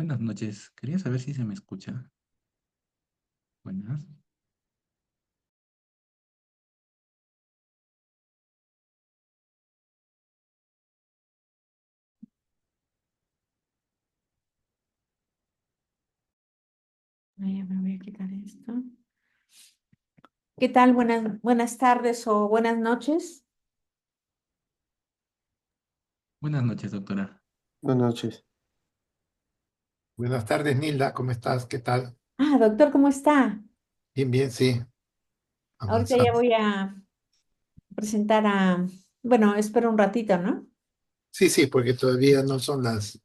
Buenas noches. Quería saber si se me escucha. Buenas. Ya me voy a quitar esto. ¿Qué tal? Buenas tardes o buenas noches. Buenas noches, doctora. Buenas noches. Buenas tardes, Nilda, ¿cómo estás? ¿Qué tal? Doctor, ¿cómo está? Bien, bien, sí, Ahorita ya avanzando. voy a presentar bueno, espero un ratito, ¿no? Sí, sí, porque todavía no son las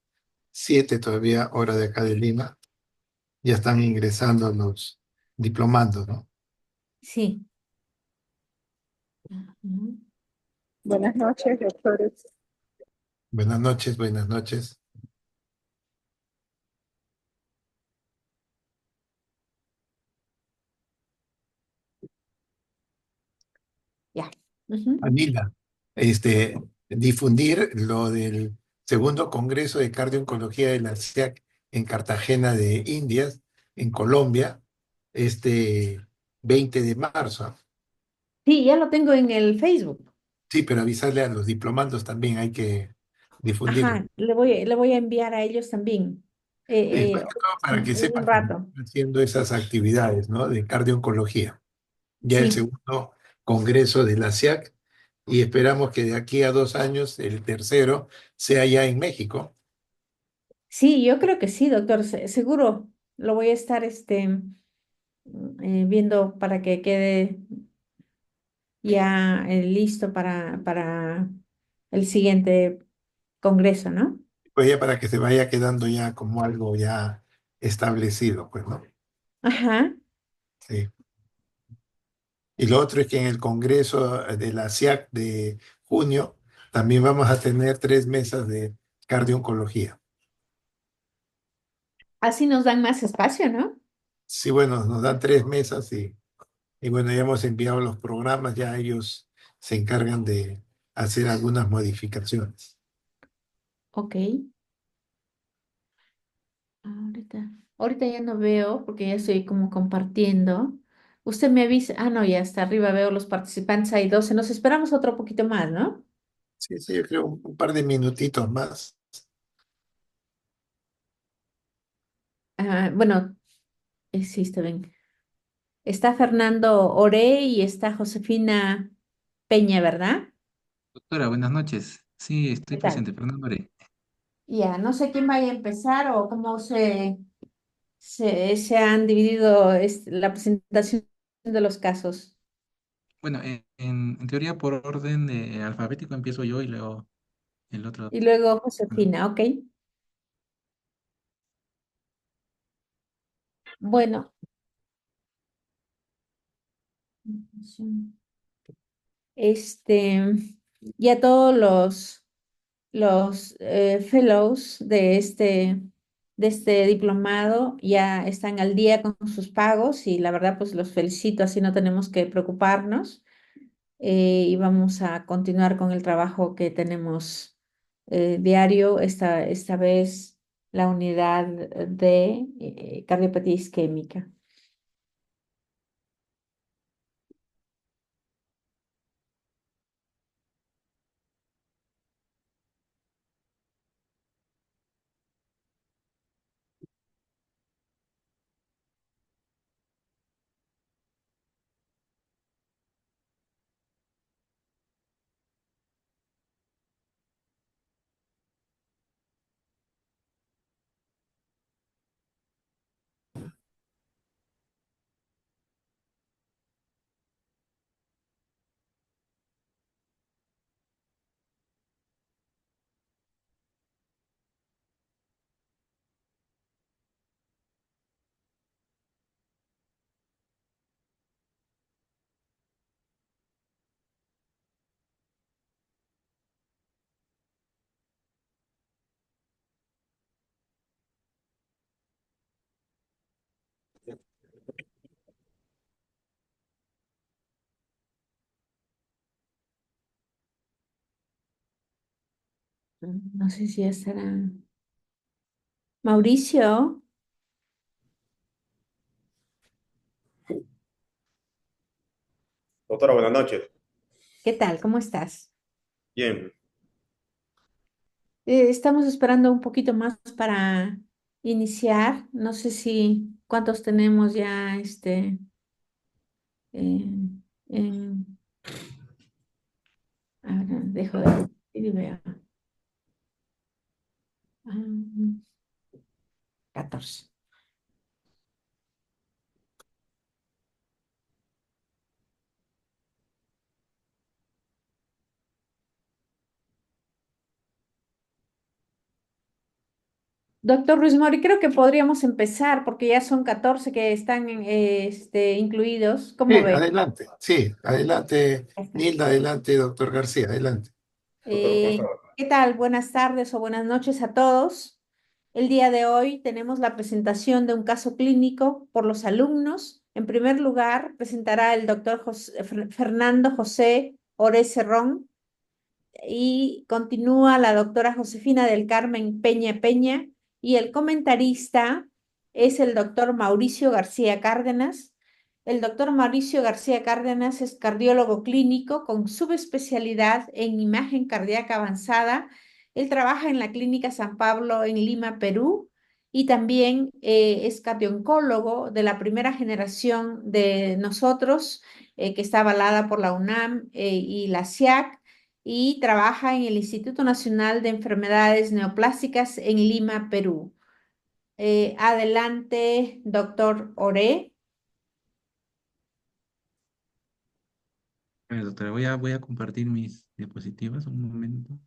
7 todavía, hora de acá de Lima. Ya están ingresando los diplomandos, ¿no? Sí. Ujú. Buenas noches, doctores. Buenas noches, buenas noches. Ya. Ujú. Nilda, difundir lo del segundo Congreso de Cardio-Oncología de la SIAC en Cartagena de Indias, en Colombia, este 20 de marzo. Sí, ya lo tengo en el Facebook. Sí, pero avisarle a los diplomandos también, hay que difundirlo. Ajá, le voy a enviar a ellos también. Sí, más que todo para que En un sepan que rato. están haciendo esas actividades, ¿no? De cardio-oncología. Ya el Sí. segundo congreso de la SIAC y esperamos que de aquí a 2 años el tercero sea ya en México. Sí, yo creo que sí, doctor. Seguro lo voy a estar viendo para que quede ya listo para el siguiente congreso, ¿no? Pues ya para que se vaya quedando ya como algo ya establecido, pues, ¿no? Ajá. Sí. Y lo otro es que en el congreso de la SIAC de junio también vamos a tener 3 mesas de cardio-oncología. Así nos dan más espacio, ¿no? Sí, bueno, nos dan 3 mesas y bueno, ya hemos enviado los programas, ya ellos se encargan de hacer algunas modificaciones. Ok. Ahorita ya no veo porque ya estoy como compartiendo. Usted me avisa. Ah, no, ya está arriba veo los participantes, hay 12. Nos esperamos otro poquito más, ¿no? Sí, sí, yo creo un par de minutitos más. Bueno, sí, está bien. Está Fernando Ore y está Josefina Peña, ¿verdad? Doctora, buenas noches. Sí, estoy ¿Qué tal? presente, Fernando Are. Ya, no sé quién vaya a empezar o cómo se han dividido la presentación de los casos. Bueno, en teoría por orden alfabético empiezo yo y luego el otro. Y luego ¿No? Josefina, ¿ok? Bueno, este, ya todos los fellows de este diplomado ya están al día con sus pagos y la verdad pues los felicito, así no tenemos que preocuparnos. Y vamos a continuar con el trabajo que tenemos diario, esta vez la unidad de cardiopatía isquémica. No sé si ya estará. Mauricio, Doctora, buenas noches. ¿qué tal? ¿Cómo estás? Bien, Estamos esperando un poquito más para iniciar. No sé si cuántos tenemos ya en- en- a ver, dejo de ir y veo. Ah, 14. Doctor Ruiz Mori, creo que podríamos empezar porque ya son 14 que están incluidos. ¿Cómo Sí, ve? adelante. Sí, adelante, Ya está. Nilda, adelante, doctor García, adelante. doctor, ¿cómo está? ¿Qué tal? Buenas tardes o buenas noches a todos. El día de hoy tenemos la presentación de un caso clínico por los alumnos. En primer lugar, presentará el doctor Fernando José Ores Cerrón y continúa la doctora Josefina del Carmen Peña Peña y el comentarista es el doctor Mauricio García Cárdenas. El doctor Mauricio García Cárdenas es cardiólogo clínico con subespecialidad en imagen cardíaca avanzada. Él trabaja en la Clínica San Pablo en Lima, Perú, y también es cardiooncólogo de la primera generación de nosotros, que está avalada por la UNAM y la SIAC y trabaja en el Instituto Nacional de Enfermedades Neoplásicas en Lima, Perú. Adelante, doctor Ore. Doctora, voy a compartir mis diapositivas un momento.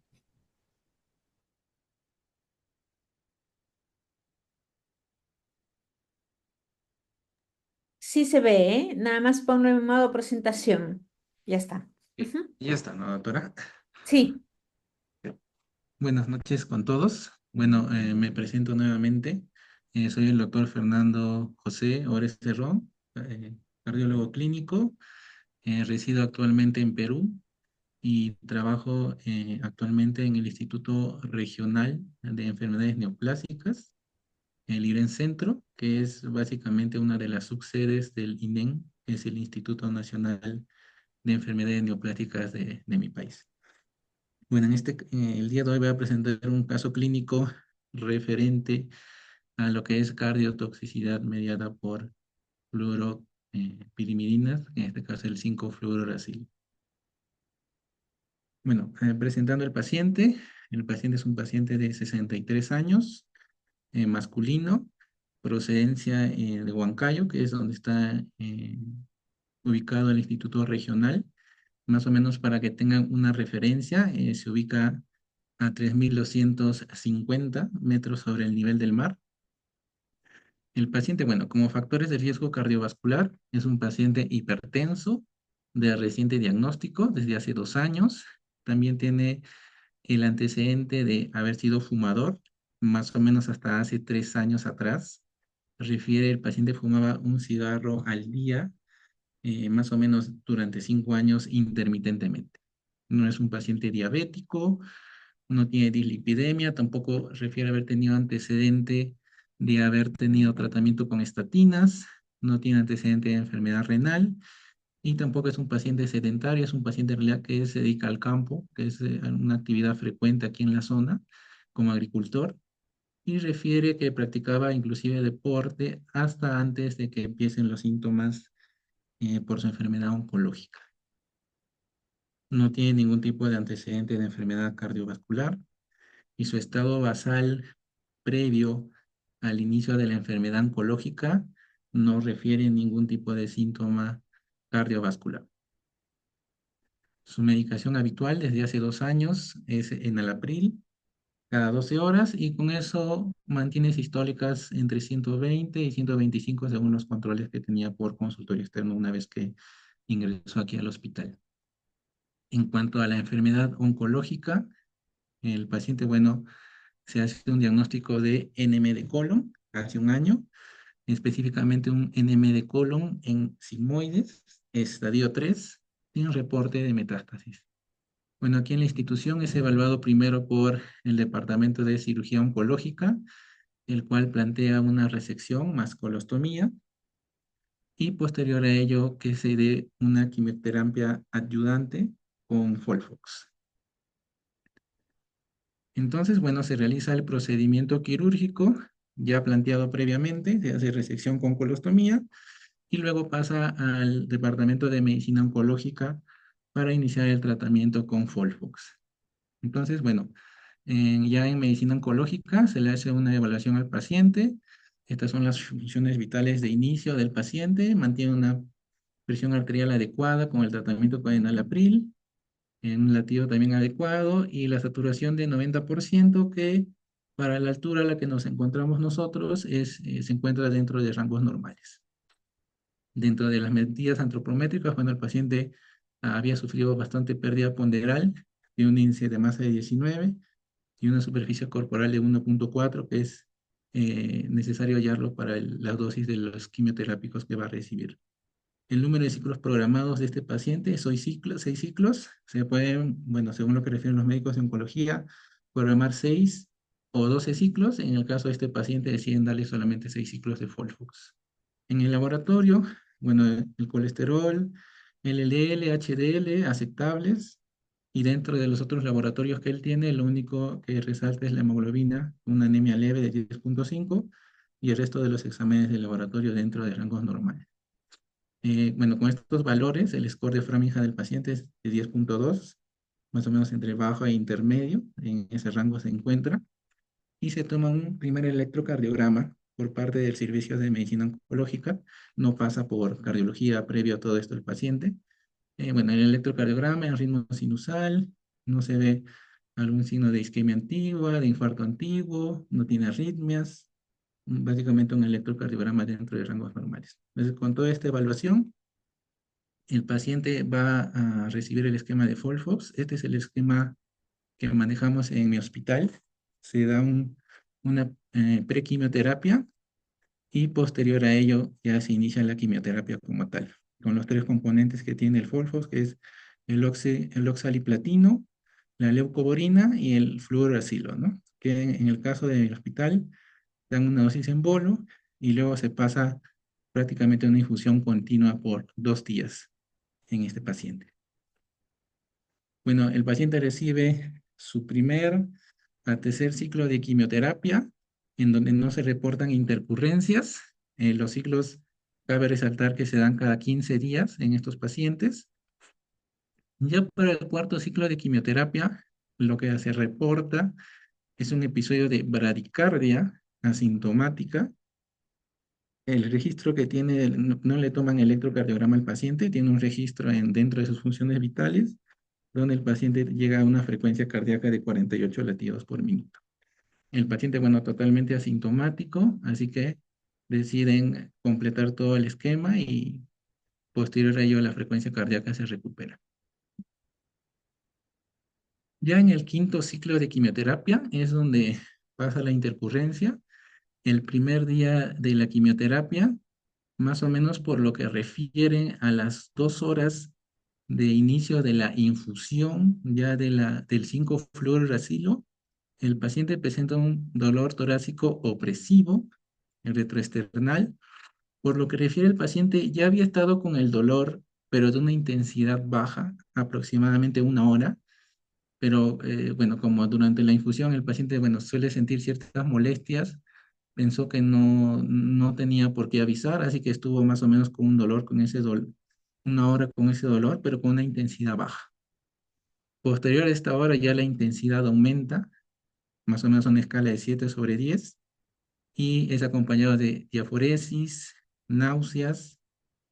Sí se ve, ¿eh? Nada más ponlo en modo presentación. Ya está. Sí, Ujú. ya está, ¿no, doctora? Sí, Buenas noches con todos. Bueno, me presento nuevamente. Soy el doctor Fernando José Ores Cerrón, cardiólogo clínico. Resido actualmente en Perú y trabajo actualmente en el Instituto Regional de Enfermedades Neoplásicas, el IREN Centro, que es básicamente una de las subsedes del INEN, que es el Instituto Nacional de Enfermedades Neoplásicas de mi país. Bueno, el día de hoy voy a presentar un caso clínico referente a lo que es cardiotoxicidad mediada por fluoropirimidinas, en este caso el 5-fluoruracil. Bueno, presentando el paciente es un paciente de 63 años, masculino, procedencia de Huancayo, que es donde está ubicado el Instituto Regional. Más o menos para que tengan una referencia, se ubica a 3.250 metros sobre el nivel del mar. El paciente, bueno, como factores de riesgo cardiovascular, es un paciente hipertenso de reciente diagnóstico desde hace 2 años. También tiene el antecedente de haber sido fumador, más o menos hasta hace 3 años atrás. Refiere, el paciente fumaba un cigarro al día, más o menos durante 5 años intermitentemente. No es un paciente diabético, no tiene dislipidemia, tampoco refiere haber tenido antecedente de haber tenido tratamiento con estatinas, no tiene antecedente de enfermedad renal y tampoco es un paciente sedentario, es un paciente en realidad que se dedica al campo, que es una actividad frecuente aquí en la zona como agricultor y refiere que practicaba inclusive deporte hasta antes de que empiecen los síntomas por su enfermedad oncológica. No tiene ningún tipo de antecedente de enfermedad cardiovascular y su estado basal previo al inicio de la enfermedad oncológica no refiere ningún tipo de síntoma cardiovascular. Su medicación habitual desde hace 2 años es enalapril cada 12 horas y con eso mantiene sistólicas entre 120 y 125 según los controles que tenía por consultorio externo una vez que ingresó aquí al hospital. En cuanto a la enfermedad oncológica, el paciente, bueno, se hace un diagnóstico de NM de colon hace un año, específicamente un NM de colon en sigmoides, estadio 3, sin reporte de metástasis. Bueno, aquí en la institución es evaluado primero por el Departamento de Cirugía Oncológica, el cual plantea una resección más colostomía, y posterior a ello que se dé una quimioterapia adyuvante con FOLFOX. Entonces, bueno, se realiza el procedimiento quirúrgico ya planteado previamente, se hace resección con colostomía y luego pasa al departamento de medicina oncológica para iniciar el tratamiento con FOLFOX. Entonces, bueno, ya en medicina oncológica se le hace una evaluación al paciente. Estas son las funciones vitales de inicio del paciente. Mantiene una presión arterial adecuada con el tratamiento con enalapril, en un latido también adecuado y la saturación de 90% que para la altura a la que nos encontramos nosotros se encuentra dentro de rangos normales. Dentro de las medidas antropométricas, cuando el paciente había sufrido bastante pérdida ponderal, de un índice de masa de 19 y una superficie corporal de 1.4, que es necesario hallarlo para la dosis de los quimioterápicos que va a recibir. El número de ciclos programados de este paciente son 6 ciclos. Se pueden, bueno, según lo que refieren los médicos de oncología, programar 6 o 12 ciclos. En el caso de este paciente deciden darle solamente 6 ciclos de FOLFOX. En el laboratorio, bueno, el colesterol, LDL, HDL, aceptables. Y dentro de los otros laboratorios que él tiene, lo único que resalta es la hemoglobina, una anemia leve de 10.5 y el resto de los exámenes de laboratorio dentro de rangos normales. Bueno, con estos valores, el score de Framingham del paciente es de 10.2, más o menos entre bajo e intermedio, en ese rango se encuentra, y se toma un primer electrocardiograma por parte del Servicio de Medicina Oncológica, no pasa por cardiología previo a todo esto del paciente. Bueno, el electrocardiograma en ritmo sinusal, no se ve algún signo de isquemia antigua, de infarto antiguo, no tiene arritmias, básicamente un electrocardiograma dentro de rangos normales. Entonces, con toda esta evaluación, el paciente va a recibir el esquema de FOLFOX. Este es el esquema que manejamos en mi hospital. Se da una prequimioterapia y posterior a ello ya se inicia la quimioterapia como tal, con los 3 componentes que tiene el FOLFOX, que es el oxaliplatino, la leucovorina y el fluoracilo, ¿no? Que en el caso del hospital dan una dosis en bolo y luego se pasa prácticamente una infusión continua por 2 días en este paciente. Bueno, el paciente recibe su primer a tercer ciclo de quimioterapia, en donde no se reportan intercurrencias. Los ciclos, cabe resaltar que se dan cada 15 días en estos pacientes. Ya para el cuarto ciclo de quimioterapia, lo que se reporta es un episodio de bradicardia asintomática. El registro que tiene, no le toman electrocardiograma al paciente, tiene un registro dentro de sus funciones vitales, donde el paciente llega a una frecuencia cardíaca de 48 latidos por minuto. El paciente, bueno, totalmente asintomático, así que deciden completar todo el esquema y posterior a ello la frecuencia cardíaca se recupera. Ya en el quinto ciclo de quimioterapia es donde pasa la intercurrencia. El primer día de la quimioterapia, más o menos por lo que refiere a las 2 horas de inicio de la infusión ya del 5-fluoracilo, el paciente presenta un dolor torácico opresivo, el retroesternal. Por lo que refiere el paciente, ya había estado con el dolor, pero de una intensidad baja, aproximadamente 1 hora. Pero bueno, como durante la infusión el paciente, bueno, suele sentir ciertas molestias, pensó que no tenía por qué avisar, así que estuvo más o menos con un dolor, con ese dolor, 1 hora con ese dolor, pero con una intensidad baja. Posterior a esta hora ya la intensidad aumenta, más o menos a una escala de 7/10, y es acompañado de diaforesis, náuseas,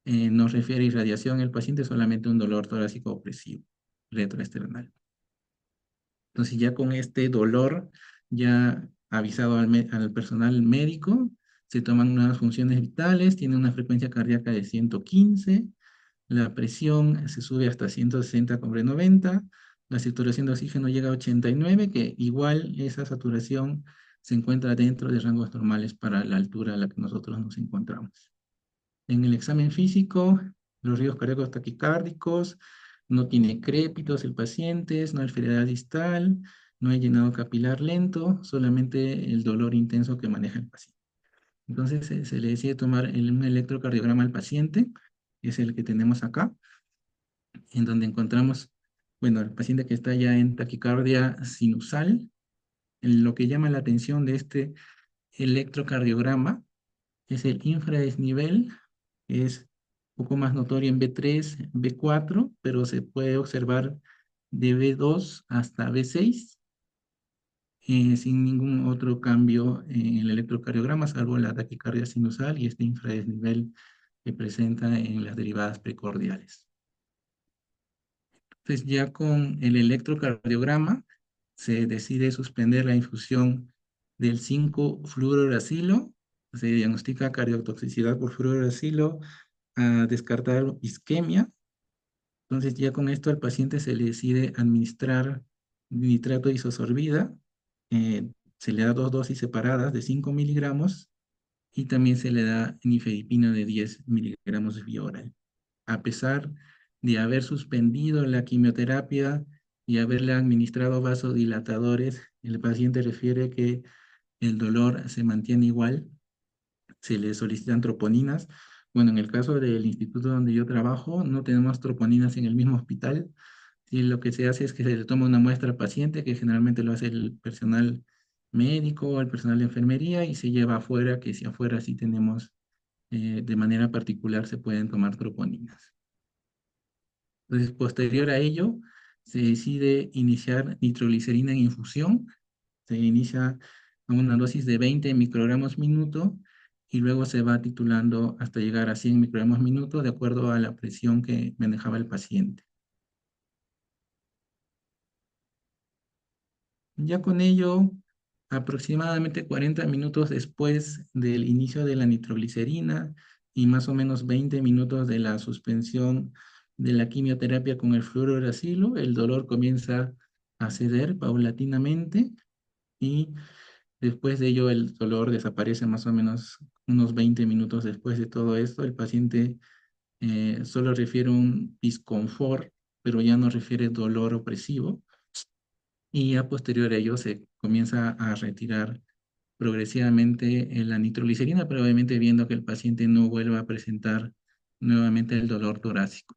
no refiere a irradiación, el paciente solamente un dolor torácico opresivo, retroesternal. Entonces ya con este dolor, ya avisado al personal médico, se toman unas funciones vitales, tiene una frecuencia cardíaca de 115, la presión se sube hasta 160/90, la saturación de oxígeno llega a 89, que igual esa saturación se encuentra dentro de rangos normales para la altura a la que nosotros nos encontramos. En el examen físico, los ritmos cardíacos taquicárdicos, no tiene crépitos el paciente, no hay enfermedad distal, no hay llenado capilar lento, solamente el dolor intenso que maneja el paciente. Entonces se le decide tomar un electrocardiograma al paciente, que es el que tenemos acá, en donde encontramos, bueno, el paciente que está ya en taquicardia sinusal. Lo que llama la atención de este electrocardiograma es el infradesnivel, que es un poco más notorio en B3, B4, pero se puede observar de B2 hasta B6, sin ningún otro cambio en el electrocardiograma, salvo la taquicardia sinusal y este infradesnivel que presenta en las derivadas precordiales. Entonces, ya con el electrocardiograma se decide suspender la infusión del 5-fluorouracilo, se diagnostica cardiotoxicidad por fluorouracilo, a descartar isquemia. Entonces, ya con esto al paciente se le decide administrar nitrato de isosorbida, se le da 2 dosis separadas de 5 miligramos y también se le da nifedipina de 10 miligramos vía oral. A pesar de haber suspendido la quimioterapia y haberle administrado vasodilatadores, el paciente refiere que el dolor se mantiene igual, se le solicitan troponinas. Bueno, en el caso del instituto donde yo trabajo, no tenemos troponinas en el mismo hospital, y lo que se hace es que se le toma una muestra al paciente, que generalmente lo hace el personal médico o el personal de enfermería, y se lleva afuera, que si afuera sí tenemos, de manera particular se pueden tomar troponinas. Entonces, posterior a ello, se decide iniciar nitroglicerina en infusión. Se inicia a una dosis de 20 microgramos minuto y luego se va titulando hasta llegar a 100 microgramos minuto de acuerdo a la presión que manejaba el paciente. Ya con ello, aproximadamente 40 minutos después del inicio de la nitroglicerina y más o menos 20 minutos de la suspensión de la quimioterapia con el fluorouracilo, el dolor comienza a ceder paulatinamente y después de ello el dolor desaparece más o menos unos 20 minutos después de todo esto. El paciente solo refiere un disconfort, pero ya no refiere dolor opresivo. Y a posterior a ello se comienza a retirar progresivamente la nitroglicerina, pero obviamente viendo que el paciente no vuelva a presentar nuevamente el dolor torácico.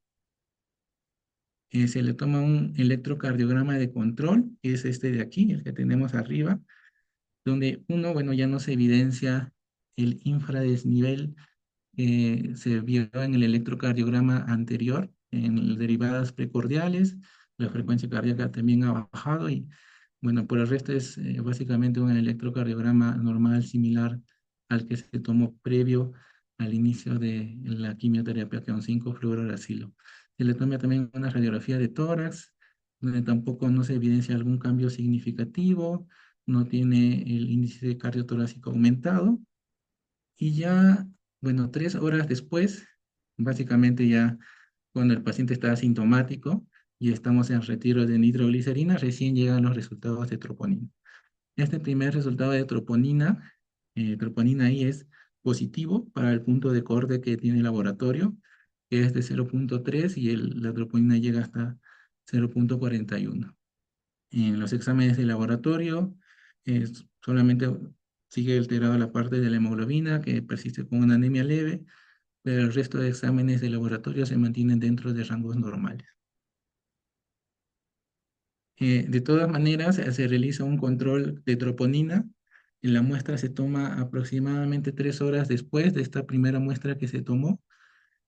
Se le toma un electrocardiograma de control, que es este de aquí, el que tenemos arriba, donde uno, bueno, ya no se evidencia el infradesnivel que se vio en el electrocardiograma anterior, en las derivadas precordiales. La frecuencia cardíaca también ha bajado y, bueno, por el resto es básicamente un electrocardiograma normal similar al que se tomó previo al inicio de la quimioterapia con 5-fluorouracilo. Se le toma también una radiografía de tórax, donde tampoco no se evidencia algún cambio significativo, no tiene el índice cardiotorácico aumentado. Y ya, bueno, 3 horas después, básicamente ya cuando el paciente está asintomático y estamos en retiro de nitroglicerina, recién llegan los resultados de troponina. Este primer resultado de troponina ahí es positivo para el punto de corte que tiene el laboratorio, que es de 0.3 y la troponina llega hasta 0.41. En los exámenes de laboratorio, solamente sigue alterada la parte de la hemoglobina, que persiste con una anemia leve, pero el resto de exámenes de laboratorio se mantienen dentro de rangos normales. De todas maneras, se realiza un control de troponina. La muestra se toma aproximadamente 3 horas después de esta primera muestra que se tomó.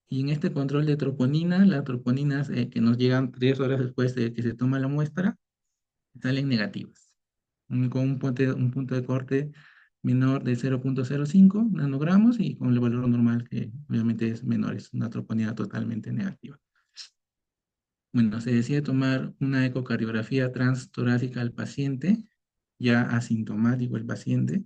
Y en este control de troponina, las troponinas que nos llegan 3 horas después de que se toma la muestra, salen negativas, con un punto de corte menor de 0.05 nanogramos y con el valor normal que obviamente es menor, es una troponina totalmente negativa. Bueno, se decide tomar una ecocardiografía transtorácica al paciente, ya asintomático el paciente,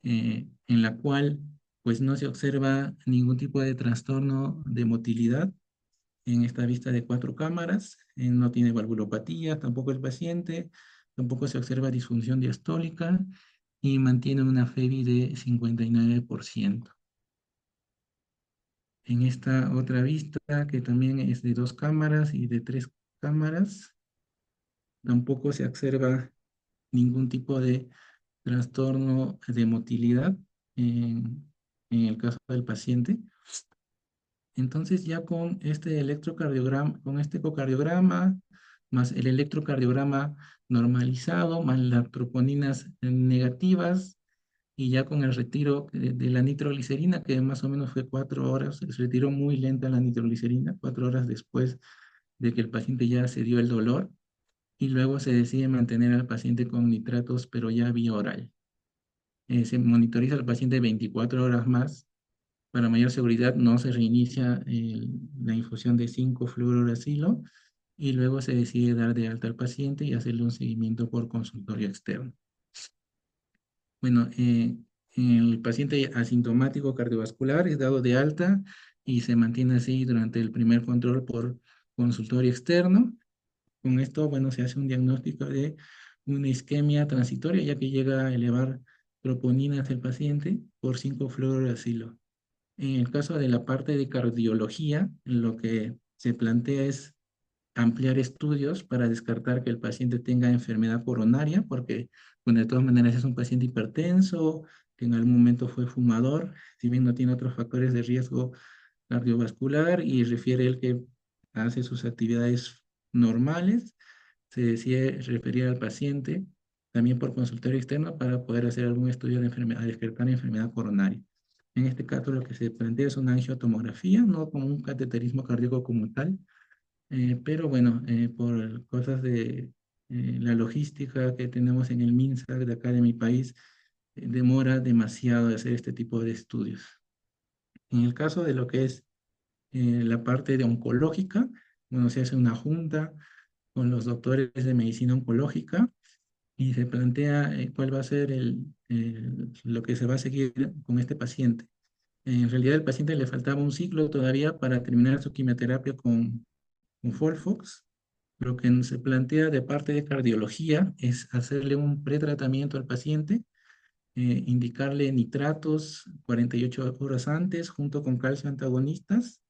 en la cual pues no se observa ningún tipo de trastorno de motilidad en esta vista de 4 cámaras, no tiene valvulopatía, tampoco el paciente, tampoco se observa disfunción diastólica y mantiene una FEBI de 59%. En esta otra vista, que también es de 2 cámaras y de 3 cámaras, tampoco se observa ningún tipo de trastorno de motilidad en el caso del paciente. Entonces ya con este electrocardiograma, con este ecocardiograma, más el electrocardiograma normalizado, más las troponinas negativas, y ya con el retiro de la nitroglicerina, que más o menos fue 4 horas, se retiró muy lenta la nitroglicerina, 4 horas después de que el paciente ya se dio el dolor, y luego se decide mantener al paciente con nitratos, pero ya vía oral. Se monitoriza al paciente 24 horas más. Para mayor seguridad no se reinicia la infusión de 5-fluorouracilo, y luego se decide dar de alta al paciente y hacerle un seguimiento por consultorio externo. Bueno, el paciente asintomático cardiovascular es dado de alta y se mantiene así durante el primer control por consultorio externo. Con esto, bueno, se hace un diagnóstico de una isquemia transitoria, ya que llega a elevar troponinas del paciente por 5-fluorouracilo. En el caso de la parte de cardiología, lo que se plantea es ampliar estudios para descartar que el paciente tenga enfermedad coronaria, porque, bueno, de todas maneras es un paciente hipertenso, que en algún momento fue fumador, si bien no tiene otros factores de riesgo cardiovascular, y refiere él que hace sus actividades normales, se decide referir al paciente también por consultorio externo para poder hacer algún estudio de enfermedad, descartar enfermedad coronaria. En este caso lo que se plantea es una angiotomografía, no como un cateterismo cardíaco como tal, pero bueno, por cosas de la logística que tenemos en el MINSA de acá de mi país, demora demasiado de hacer este tipo de estudios. En el caso de lo que es la parte de oncológica, bueno, se hace una junta con los doctores de medicina oncológica y se plantea cuál va a ser lo que se va a seguir con este paciente. En realidad, al paciente le faltaba un ciclo todavía para terminar su quimioterapia con FOLFOX. Lo que se plantea de parte de cardiología es hacerle un pretratamiento al paciente, indicarle nitratos 48 horas antes junto con calcio antagonistas,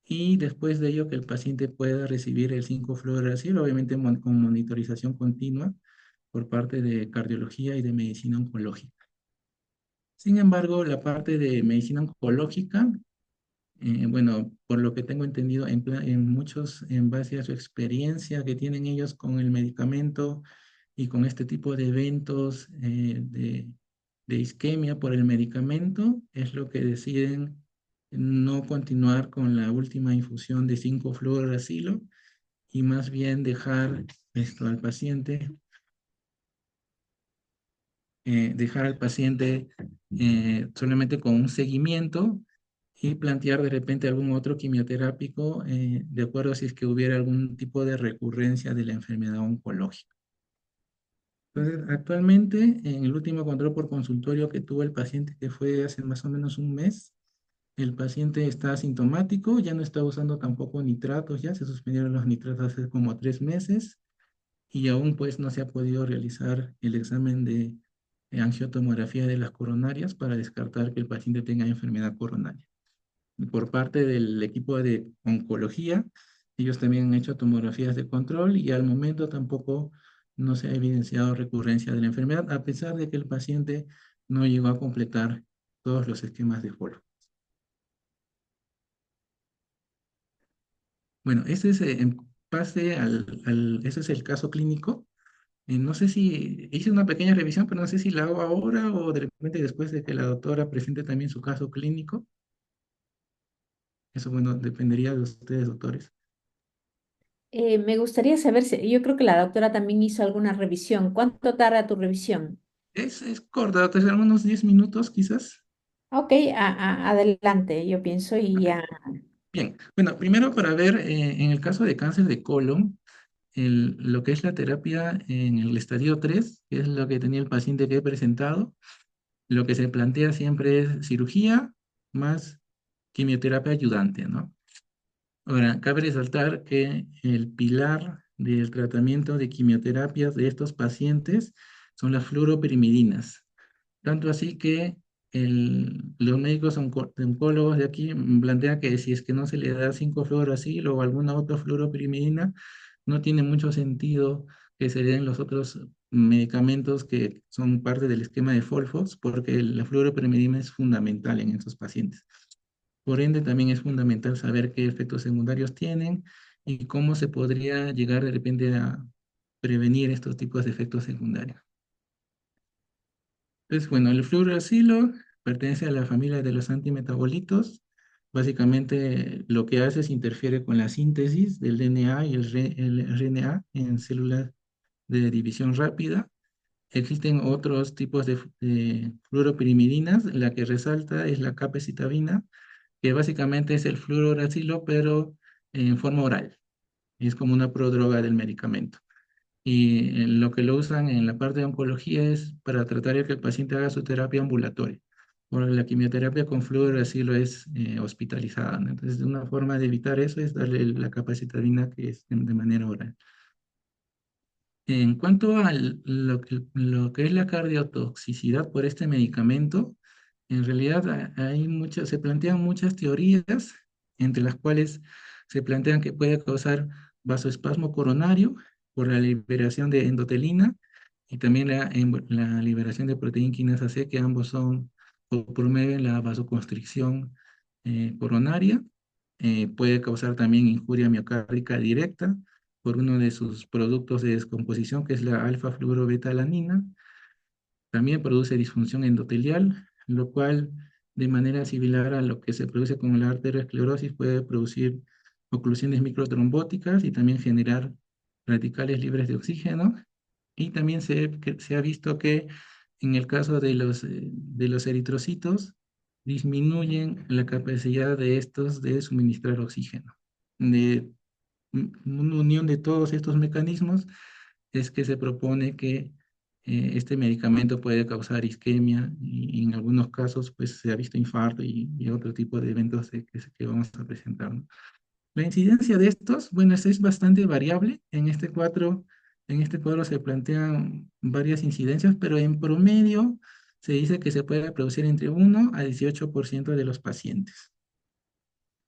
y después de ello que el paciente pueda recibir el 5-fluorouracil, obviamente con monitorización continua por parte de cardiología y de medicina oncológica. Sin embargo, la parte de medicina oncológica, bueno, por lo que tengo entendido, en muchos, en base a su experiencia que tienen ellos con el medicamento y con este tipo de eventos de isquemia por el medicamento, es lo que deciden no continuar con la última infusión de 5-fluorouracilo y más bien dejar esto al paciente, solamente con un seguimiento y plantear de repente algún otro quimioterápico, de acuerdo a si es que hubiera algún tipo de recurrencia de la enfermedad oncológica. Entonces, actualmente, en el último control por consultorio que tuvo el paciente, que fue hace más o menos un mes, el paciente está asintomático, ya no está usando tampoco nitratos, ya se suspendieron los nitratos hace como 3 meses, y aún pues no se ha podido realizar el examen de angiotomografía de las coronarias para descartar que el paciente tenga enfermedad coronaria. Por parte del equipo de oncología, ellos también han hecho tomografías de control y al momento tampoco no se ha evidenciado recurrencia de la enfermedad, a pesar de que el paciente no llegó a completar todos los esquemas de folio. Bueno, ese es en base ese es el caso clínico. No sé si hice una pequeña revisión, pero no sé si la hago ahora o de repente después de que la doctora presente también su caso clínico. Eso, bueno, dependería de ustedes, doctores. Me gustaría saber si, yo creo que la doctora también hizo alguna revisión. ¿Cuánto tarda tu revisión? Es corta, doctor, unos 10 minutos quizás. Ok, adelante, yo pienso y Ok. ya. Bien, bueno, primero para ver, en el caso de cáncer de colon, lo que es la terapia en el estadio 3, que es lo que tenía el paciente que he presentado, lo que se plantea siempre es cirugía más quimioterapia ayudante, ¿no? Ahora, cabe resaltar que el pilar del tratamiento de quimioterapias de estos pacientes son las fluoropirimidinas. Tanto así que los médicos oncólogos de aquí plantean que si es que no se le da 5-fluorouracil o alguna otra fluoropirimidina, no tiene mucho sentido que serían los otros medicamentos que son parte del esquema de Folfos, porque la fluoropyrimidina es fundamental en estos pacientes. Por ende, también es fundamental saber qué efectos secundarios tienen y cómo se podría llegar de repente a prevenir estos tipos de efectos secundarios. Entonces, bueno, el fluorouracilo pertenece a la familia de los antimetabolitos. Básicamente, lo que hace es interfiere con la síntesis del DNA y el RNA en células de división rápida. Existen otros tipos de fluoropirimidinas. La que resalta es la capecitabina, que básicamente es el fluorouracilo, pero en forma oral. Es como una prodroga del medicamento. Y lo que lo usan en la parte de oncología es para tratar de que el paciente haga su terapia ambulatoria. Bueno, la quimioterapia con fluorouracilo es hospitalizada, ¿no? Entonces, una forma de evitar eso es darle la capecitabina que es de manera oral. En cuanto a lo que es la cardiotoxicidad por este medicamento, en realidad se plantean muchas teorías, entre las cuales se plantean que puede causar vasoespasmo coronario por la liberación de endotelina y también la liberación de proteína quinasa C, que ambos son o promueven la vasoconstricción coronaria. Puede causar también injuria miocárdica directa por uno de sus productos de descomposición, que es la alfa-fluorobetalanina. También produce disfunción endotelial, lo cual, de manera similar a lo que se produce con la arteriosclerosis, puede producir oclusiones microtrombóticas y también generar radicales libres de oxígeno. Y también se ha visto que en el caso de los eritrocitos, disminuyen la capacidad de estos de suministrar oxígeno. De una unión de todos estos mecanismos es que se propone que este medicamento puede causar isquemia y en algunos casos pues se ha visto infarto y otro tipo de eventos que vamos a presentar, ¿no? La incidencia de estos, bueno, es bastante variable. En este cuadro se plantean varias incidencias, pero en promedio se dice que se puede producir entre 1 a 18% de los pacientes.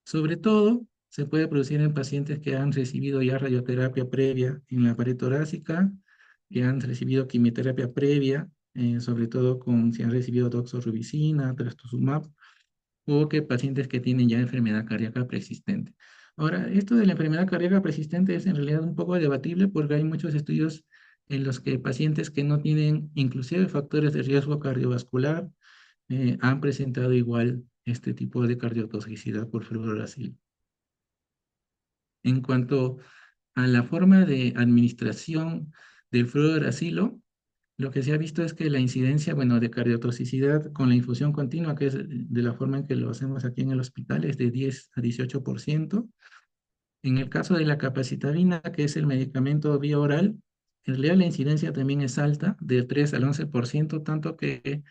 Sobre todo, se puede producir en pacientes que han recibido ya radioterapia previa en la pared torácica, que han recibido quimioterapia previa, sobre todo si han recibido doxorubicina, trastuzumab, o que pacientes que tienen ya enfermedad cardíaca preexistente. Ahora, esto de la enfermedad cardíaca preexistente es en realidad un poco debatible porque hay muchos estudios en los que pacientes que no tienen inclusive factores de riesgo cardiovascular han presentado igual este tipo de cardiotoxicidad por fluoruracilo. En cuanto a la forma de administración del fluoruracilo, lo que se ha visto es que la incidencia, bueno, de cardiotoxicidad con la infusión continua, que es de la forma en que lo hacemos aquí en el hospital, es de 10 a 18%. En el caso de la capacitabina, que es el medicamento vía oral, en realidad la incidencia también es alta, del 3 al 11%, tanto que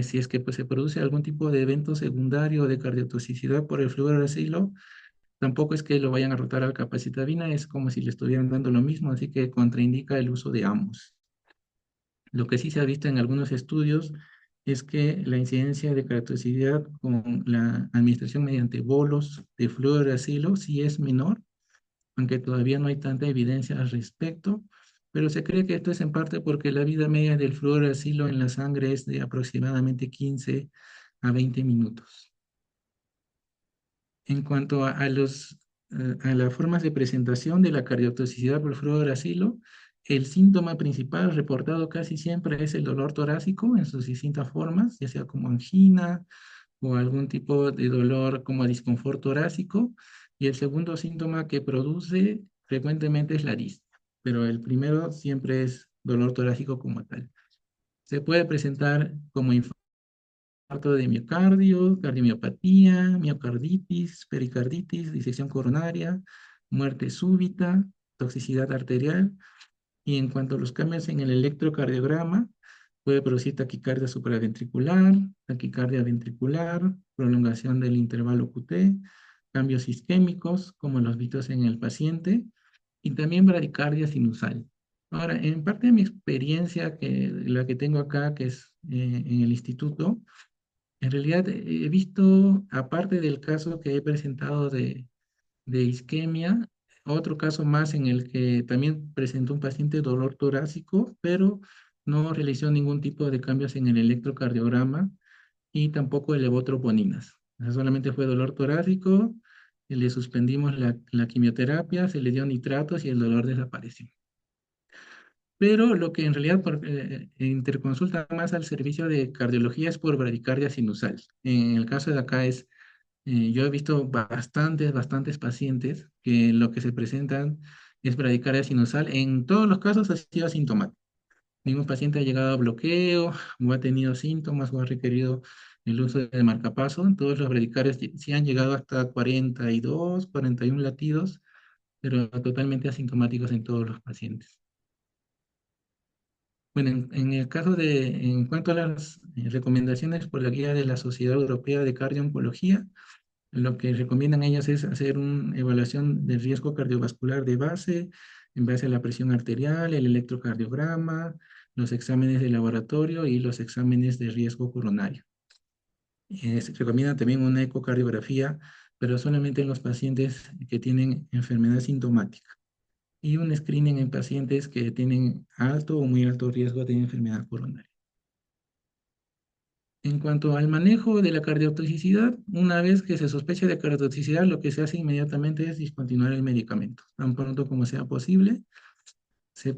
si es que pues, se produce algún tipo de evento secundario de cardiotoxicidad por el fluorouracilo, tampoco es que lo vayan a rotar al capacitabina, es como si le estuvieran dando lo mismo, así que contraindica el uso de ambos. Lo que sí se ha visto en algunos estudios es que la incidencia de cardiotoxicidad con la administración mediante bolos de fluorouracilo sí es menor, aunque todavía no hay tanta evidencia al respecto, pero se cree que esto es en parte porque la vida media del fluorouracilo en la sangre es de aproximadamente 15 a 20 minutos. En cuanto a las formas de presentación de la cardiotoxicidad por fluorouracilo, el síntoma principal reportado casi siempre es el dolor torácico en sus distintas formas, ya sea como angina o algún tipo de dolor como disconfort torácico. Y el segundo síntoma que produce frecuentemente es la disnea, pero el primero siempre es dolor torácico como tal. Se puede presentar como infarto de miocardio, cardiomiopatía, miocarditis, pericarditis, disección coronaria, muerte súbita, toxicidad arterial. Y en cuanto a los cambios en el electrocardiograma, puede producir taquicardia supraventricular, taquicardia ventricular, prolongación del intervalo QT, cambios isquémicos, como los vistos en el paciente, y también bradicardia sinusal. Ahora, en parte de mi experiencia, la que tengo acá, que es en el instituto, en realidad he visto, aparte del caso que he presentado de isquemia, otro caso más en el que también presentó un paciente dolor torácico, pero no realizó ningún tipo de cambios en el electrocardiograma y tampoco elevó troponinas. O sea, solamente fue dolor torácico, y le suspendimos la quimioterapia, se le dio nitratos y el dolor desapareció. Pero lo que en realidad interconsulta más al servicio de cardiología es por bradicardia sinusal. En el caso de acá yo he visto bastantes pacientes que lo que se presentan es bradicardia sinusal. En todos los casos ha sido asintomático. Ningún paciente ha llegado a bloqueo o ha tenido síntomas o ha requerido el uso de marcapaso. Todos los bradicardias sí han llegado hasta 42, 41 latidos, pero totalmente asintomáticos en todos los pacientes. Bueno, en el caso en cuanto a las recomendaciones por la guía de la Sociedad Europea de Cardio-Oncología, lo que recomiendan ellas es hacer una evaluación de riesgo cardiovascular de base, en base a la presión arterial, el electrocardiograma, los exámenes de laboratorio y los exámenes de riesgo coronario. Se recomienda también una ecocardiografía, pero solamente en los pacientes que tienen enfermedad sintomática, y un screening en pacientes que tienen alto o muy alto riesgo de enfermedad coronaria. En cuanto al manejo de la cardiotoxicidad, una vez que se sospecha de cardiotoxicidad, lo que se hace inmediatamente es discontinuar el medicamento, tan pronto como sea posible.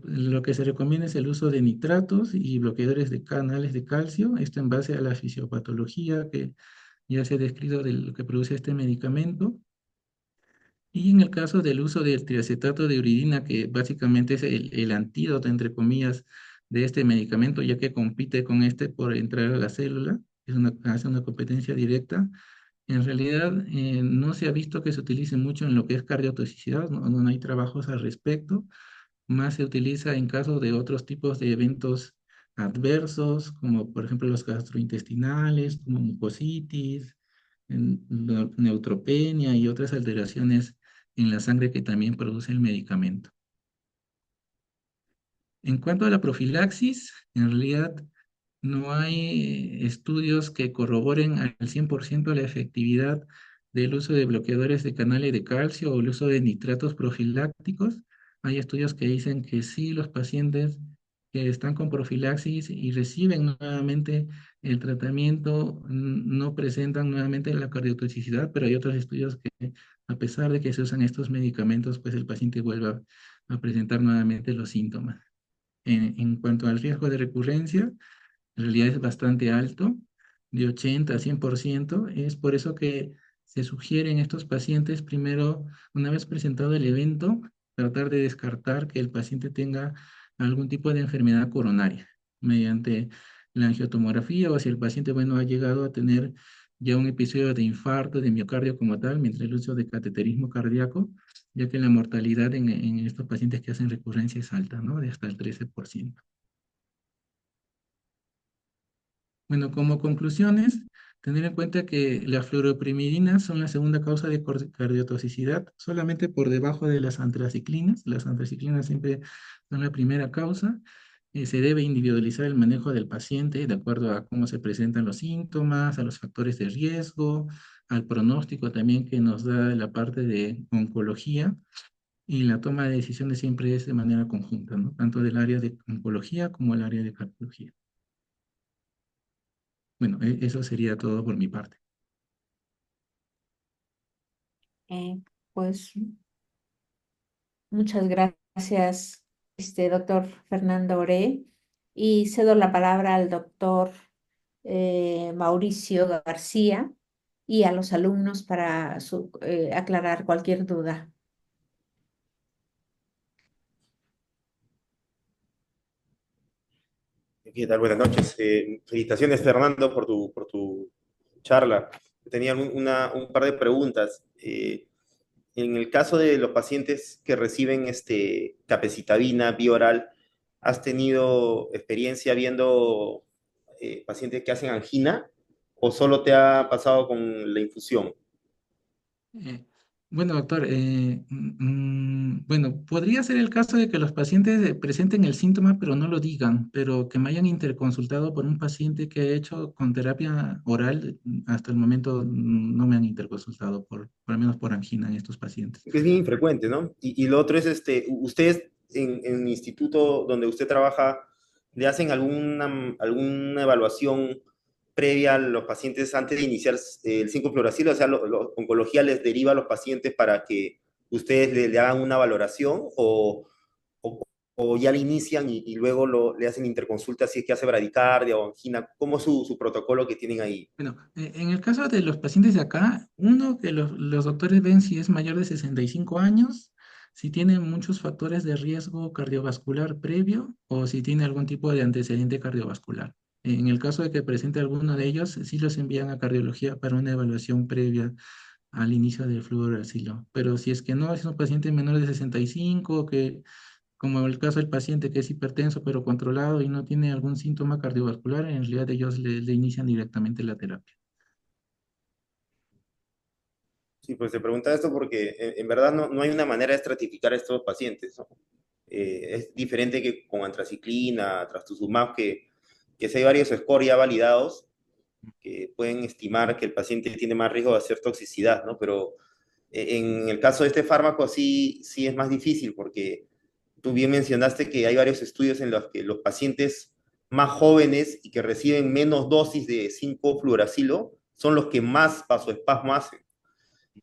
Lo que se recomienda es el uso de nitratos y bloqueadores de canales de calcio, esto en base a la fisiopatología que ya se ha descrito de lo que produce este medicamento. Y en el caso del uso del triacetato de uridina, que básicamente es el antídoto, entre comillas, de este medicamento, ya que compite con este por entrar a la célula, hace una competencia directa, en realidad no se ha visto que se utilice mucho en lo que es cardiotoxicidad, no hay trabajos al respecto, más se utiliza en caso de otros tipos de eventos adversos, como por ejemplo los gastrointestinales, como mucositis, neutropenia y otras alteraciones en la sangre que también produce el medicamento. En cuanto a la profilaxis, en realidad no hay estudios que corroboren al 100% la efectividad del uso de bloqueadores de canales de calcio o el uso de nitratos profilácticos. Hay estudios que dicen que sí, los pacientes que están con profilaxis y reciben nuevamente el tratamiento no presentan nuevamente la cardiotoxicidad, pero hay otros estudios que a pesar de que se usan estos medicamentos, pues el paciente vuelve a presentar nuevamente los síntomas. En cuanto al riesgo de recurrencia, en realidad es bastante alto, de 80 a 100%. Es por eso que se sugiere en estos pacientes, primero, una vez presentado el evento, tratar de descartar que el paciente tenga algún tipo de enfermedad coronaria mediante la angiotomografía, o si el paciente, bueno, ha llegado a tener ya un episodio de infarto de miocardio como tal, mientras el uso de cateterismo cardíaco, ya que la mortalidad en estos pacientes que hacen recurrencia es alta, ¿no? De hasta el 13%. Bueno, como conclusiones, tener en cuenta que las fluoroprimirinas son la segunda causa de cardiotoxicidad, solamente por debajo de las antraciclinas. Las antraciclinas siempre son la primera causa. Se debe individualizar el manejo del paciente de acuerdo a cómo se presentan los síntomas, a los factores de riesgo, al pronóstico también que nos da la parte de oncología. Y la toma de decisiones siempre es de manera conjunta, ¿no? Tanto del área de oncología como el área de cardiología. Bueno, eso sería todo por mi parte. Eh, pues muchas gracias, doctor Fernando Oré. Y cedo la palabra al doctor Mauricio García y a los alumnos para aclarar cualquier duda. ¿Qué tal? Buenas noches. Felicitaciones, Fernando, por tu charla. Tenía un par de preguntas. En el caso de los pacientes que reciben capecitabina vía oral, ¿has tenido experiencia viendo pacientes que hacen angina o solo te ha pasado con la infusión? Bueno, doctor, bueno, podría ser el caso de que los pacientes presenten el síntoma pero no lo digan, pero que me hayan interconsultado por un paciente que he hecho con terapia oral, hasta el momento no me han interconsultado por lo menos por angina en estos pacientes. Que es bien infrecuente, ¿no? Y lo otro es, ustedes en el instituto donde usted trabaja, ¿le hacen alguna evaluación previa a los pacientes antes de iniciar el 5-fluoracilo? O sea, oncología les deriva a los pacientes para que ustedes le hagan una valoración o, o ya le inician y luego le hacen interconsulta si es que hace bradicardia o angina. ¿Cómo es su protocolo que tienen ahí? Bueno, en el caso de los pacientes de acá, uno que los doctores ven si es mayor de 65 años, si tiene muchos factores de riesgo cardiovascular previo o si tiene algún tipo de antecedente cardiovascular. En el caso de que presente alguno de ellos, sí los envían a cardiología para una evaluación previa al inicio del fluorouracilo. Pero si es que no, es un paciente menor de 65, que como el caso del paciente que es hipertenso pero controlado y no tiene algún síntoma cardiovascular, en realidad ellos le inician directamente la terapia. Sí, pues se pregunta esto porque en verdad no hay una manera de estratificar a estos pacientes, ¿no? Es diferente que con antraciclina, trastuzumab, que si hay varios scores ya validados que pueden estimar que el paciente tiene más riesgo de hacer toxicidad, ¿no? Pero en el caso de este fármaco sí es más difícil porque tú bien mencionaste que hay varios estudios en los que los pacientes más jóvenes y que reciben menos dosis de 5-fluoracilo son los que más vasoespasmo hacen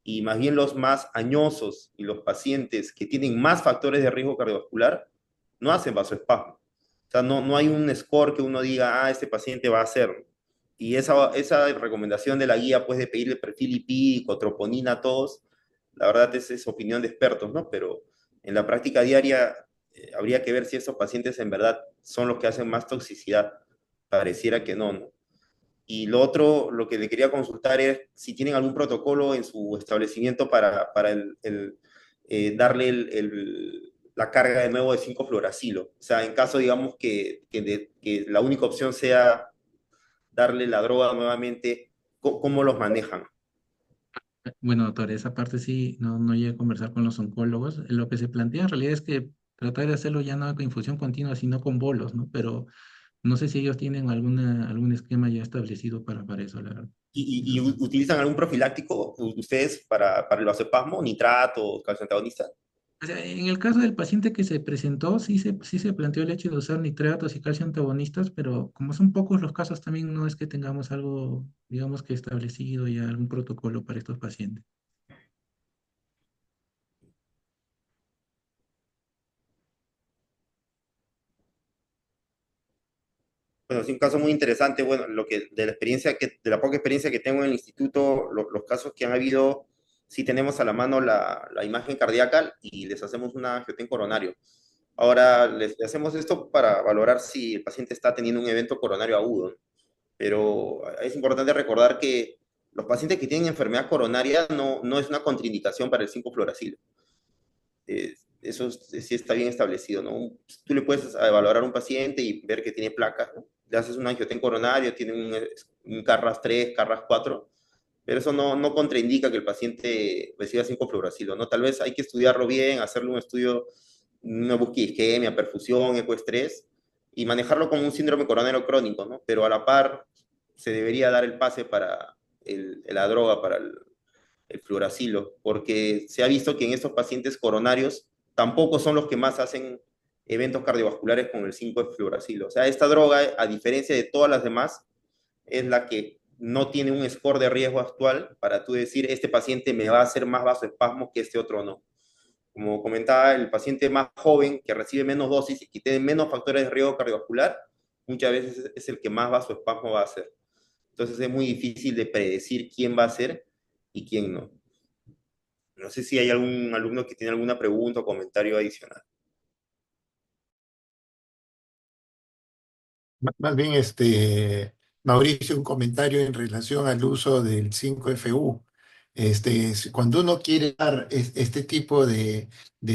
y más bien los más añosos y los pacientes que tienen más factores de riesgo cardiovascular no hacen vasoespasmo. O sea, no hay un score que uno diga, este paciente va a hacer. Y esa recomendación de la guía, pues de pedirle perfil lipídico, troponina a todos, la verdad es opinión de expertos, ¿no? Pero en la práctica diaria habría que ver si esos pacientes en verdad son los que hacen más toxicidad. Pareciera que no, ¿no? Y lo otro, lo que le quería consultar es si tienen algún protocolo en su establecimiento para darle la carga de nuevo de 5-fluoracilo. O sea, en caso, digamos, que la única opción sea darle la droga nuevamente, ¿cómo los manejan? Bueno, doctor, esa parte sí no llegué a conversar con los oncólogos. Lo que se plantea en realidad es que tratar de hacerlo ya no con infusión continua, sino con bolos, ¿no? Pero no sé si ellos tienen algún esquema ya establecido para eso, la verdad. ¿Y Eso sí. utilizan algún profiláctico ustedes para el vasospasmo, nitrato, calcio antagonista? O sea, en el caso del paciente que se presentó, sí se planteó el hecho de usar nitratos y calcio antagonistas, pero como son pocos los casos, también no es que tengamos algo, digamos que establecido ya algún protocolo para estos pacientes. Bueno, es un caso muy interesante. Bueno, de la poca experiencia que tengo en el instituto, los casos que han habido, sí tenemos a la mano la imagen cardíaca y les hacemos una angiotensión coronario. Ahora, le hacemos esto para valorar si el paciente está teniendo un evento coronario agudo, ¿no? Pero es importante recordar que los pacientes que tienen enfermedad coronaria no es una contraindicación para el 5-fluoracilo. Eso sí está bien establecido, ¿no? Tú le puedes evaluar a un paciente y ver que tiene placas, ¿no? Le haces un angiotensión coronario, tiene un CARRAS 3, CARRAS 4, pero eso no contraindica que el paciente reciba 5-fluoracilo, ¿no? Tal vez hay que estudiarlo bien, hacerle un estudio, una búsqueda de isquemia, perfusión, ecoestrés, y manejarlo como un síndrome coronario crónico, ¿no? Pero a la par se debería dar el pase para la droga, para el fluoracilo, porque se ha visto que en estos pacientes coronarios tampoco son los que más hacen eventos cardiovasculares con el 5-fluoracilo. O sea, esta droga, a diferencia de todas las demás, es la que no tiene un score de riesgo actual para tú decir, este paciente me va a hacer más vasoespasmo que este otro no. Como comentaba, el paciente más joven que recibe menos dosis y que tiene menos factores de riesgo cardiovascular, muchas veces es el que más vasoespasmo va a hacer. Entonces es muy difícil de predecir quién va a hacer y quién no. No sé si hay algún alumno que tiene alguna pregunta o comentario adicional. Más bien, Mauricio, un comentario en relación al uso del 5FU. Cuando uno quiere dar este tipo de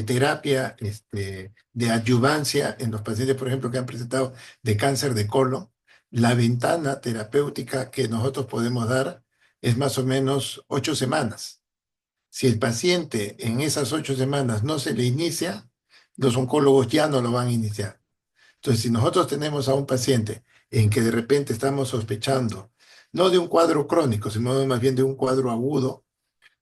terapia, de adyuvancia en los pacientes, por ejemplo, que han presentado de cáncer de colon, la ventana terapéutica que nosotros podemos dar es más o menos 8 semanas. Si el paciente en esas 8 semanas no se le inicia, los oncólogos ya no lo van a iniciar. Entonces, si nosotros tenemos a un paciente en que de repente estamos sospechando, no de un cuadro crónico, sino más bien de un cuadro agudo,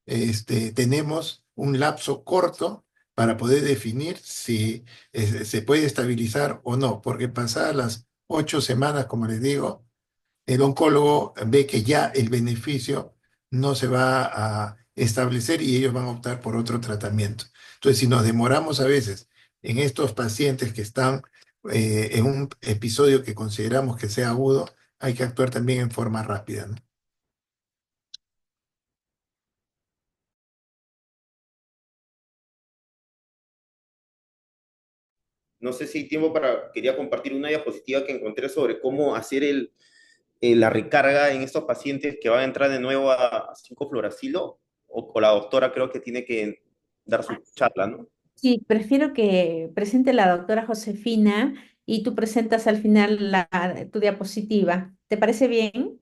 tenemos un lapso corto para poder definir si se puede estabilizar o no, porque pasadas las 8 semanas, como les digo, el oncólogo ve que ya el beneficio no se va a establecer y ellos van a optar por otro tratamiento. Entonces, si nos demoramos a veces en estos pacientes que están en un episodio que consideramos que sea agudo, hay que actuar también en forma rápida, ¿no? No sé si hay tiempo para, quería compartir una diapositiva que encontré sobre cómo hacer la recarga en estos pacientes que van a entrar de nuevo a 5-fluoracilo, o la doctora creo que tiene que dar su charla, ¿no? Sí, prefiero que presente la doctora Josefina y tú presentas al final tu diapositiva. ¿Te parece bien?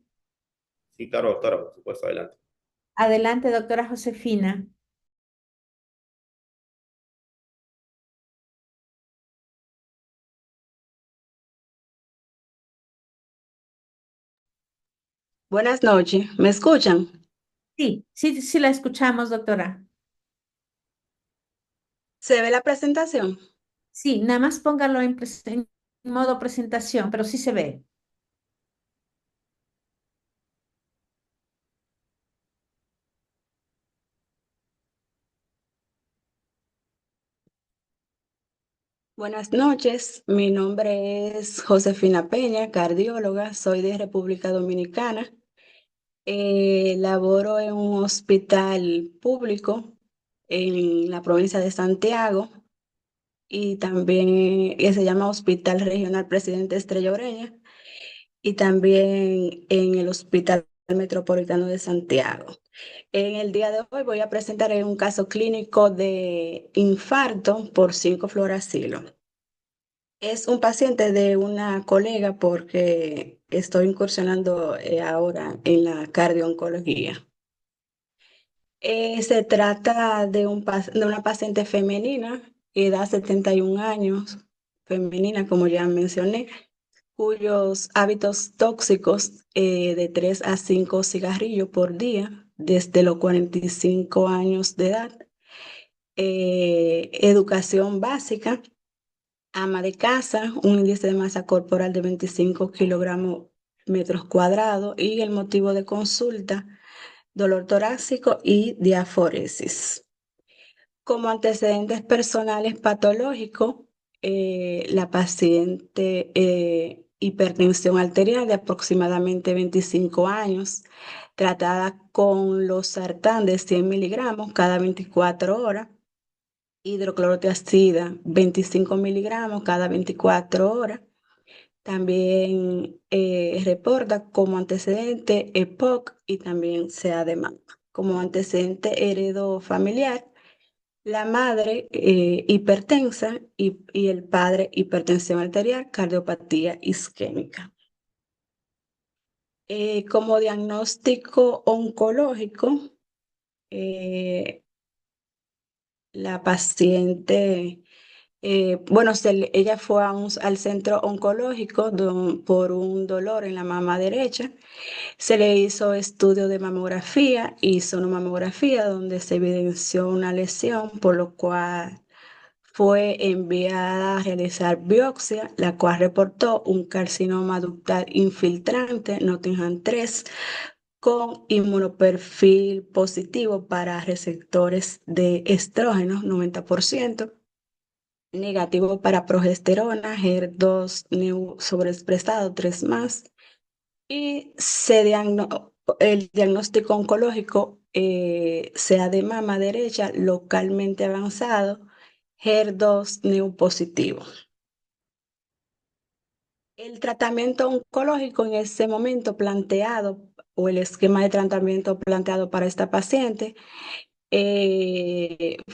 Sí, claro, doctora, por supuesto, adelante. Adelante, doctora Josefina. Buenas noches, ¿me escuchan? Sí, sí, sí la escuchamos, doctora. ¿Se ve la presentación? Sí, nada más póngalo en modo presentación, pero sí se ve. Buenas noches, mi nombre es Josefina Peña, cardióloga, soy de República Dominicana. Laboro en un hospital público en la provincia de Santiago y también se llama Hospital Regional Presidente Estrella Ureña y también en el Hospital Metropolitano de Santiago. En el día de hoy voy a presentar un caso clínico de infarto por 5-fluoracilo. Es un paciente de una colega porque estoy incursionando ahora en la cardio-oncología. Se trata de una paciente femenina, edad 71 años, femenina como ya mencioné, cuyos hábitos tóxicos de 3 a 5 cigarrillos por día desde los 45 años de edad, educación básica, ama de casa, un índice de masa corporal de 25 kilogramos metros cuadrados y el motivo de consulta, dolor torácico y diaforesis. Como antecedentes personales patológicos, la paciente hipertensión arterial de aproximadamente 25 años, tratada con los sartán de 100 miligramos cada 24 horas, hidroclorotiazida 25 miligramos cada 24 horas. También reporta como antecedente EPOC y también SEA-DMA. Como antecedente heredo familiar, la madre hipertensa y el padre hipertensión arterial, cardiopatía isquémica. Como diagnóstico oncológico, la paciente, ella fue al centro oncológico por un dolor en la mama derecha. Se le hizo estudio de mamografía, hizo una mamografía donde se evidenció una lesión, por lo cual fue enviada a realizar biopsia, la cual reportó un carcinoma ductal infiltrante, Nottingham 3, con inmunoperfil positivo para receptores de estrógenos, 90%, negativo para progesterona, HER2 neu sobreexpresado, 3 más, y el diagnóstico oncológico sea de mama derecha localmente avanzado, HER2 neu positivo. El tratamiento oncológico en ese momento planteado, o el esquema de tratamiento planteado para esta paciente,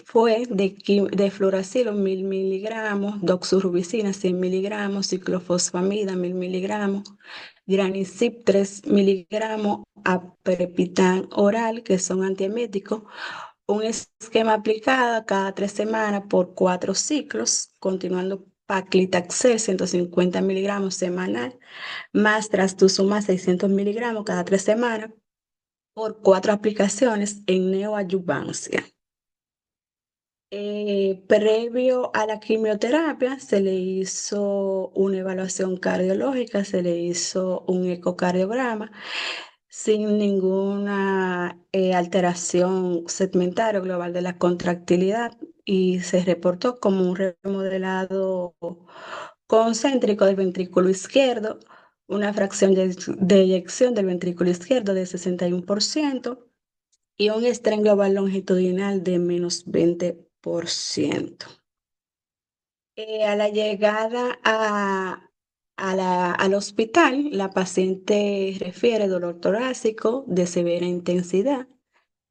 fue de fluoracilo 1000 miligramos, doxorubicina 100 miligramos, ciclofosfamida 1000 miligramos, granicip 3 miligramos, aprepitan oral, que son antieméticos, Un esquema aplicado cada 3 semanas por 4 ciclos, continuando paclitaxel 150 miligramos semanal, más trastuzumab 600 miligramos cada 3 semanas, por 4 aplicaciones en neoadyuvancia. Previo a la quimioterapia se le hizo una evaluación cardiológica, se le hizo un ecocardiograma sin ninguna alteración segmentario global de la contractilidad y se reportó como un remodelado concéntrico del ventrículo izquierdo, una fracción de eyección del ventrículo izquierdo de 61% y un estrés global longitudinal de menos 20%. A la llegada al hospital, la paciente refiere dolor torácico de severa intensidad,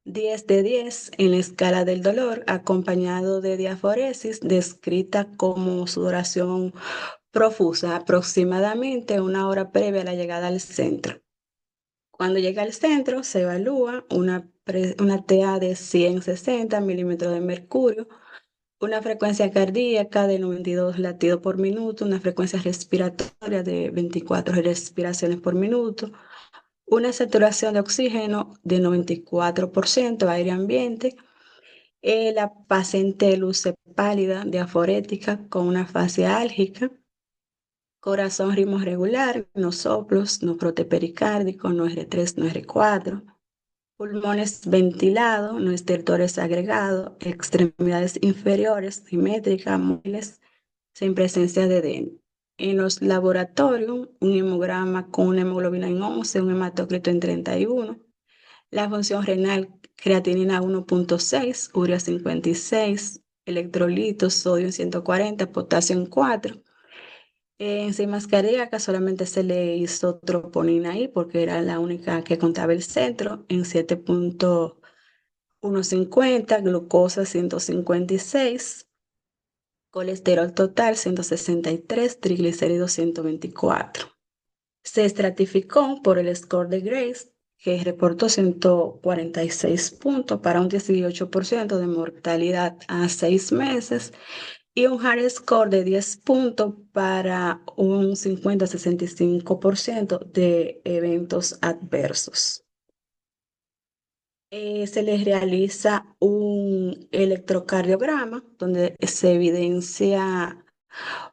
10 de 10 en la escala del dolor, acompañado de diaforesis descrita como sudoración profusa, aproximadamente 1 hora previa a la llegada al centro. Cuando llega al centro, se evalúa una TA de 160 milímetros de mercurio, una frecuencia cardíaca de 92 latidos por minuto, una frecuencia respiratoria de 24 respiraciones por minuto, una saturación de oxígeno de 94%, aire ambiente. La paciente luce pálida, diaforética, con una fase álgica, corazón ritmo regular, no soplos, no frote pericárdico, no R3, no R4. Pulmones ventilados, no estertores agregados, extremidades inferiores, simétricas, móviles, sin presencia de edema. En los laboratorios, un hemograma con una hemoglobina en 11, un hematócrito en 31. La función renal, creatinina 1.6, urea 56, electrolitos, sodio en 140, potasio en 4. Enzimas cardíacas solamente se le hizo troponina ahí porque era la única que contaba el centro en 7.150, glucosa 156, colesterol total 163, triglicéridos 124. Se estratificó por el score de Grace, que reportó 146 puntos para un 18% de mortalidad a 6 meses y un hard score de 10 puntos para un 50-65% de eventos adversos. Se les realiza un electrocardiograma donde se evidencia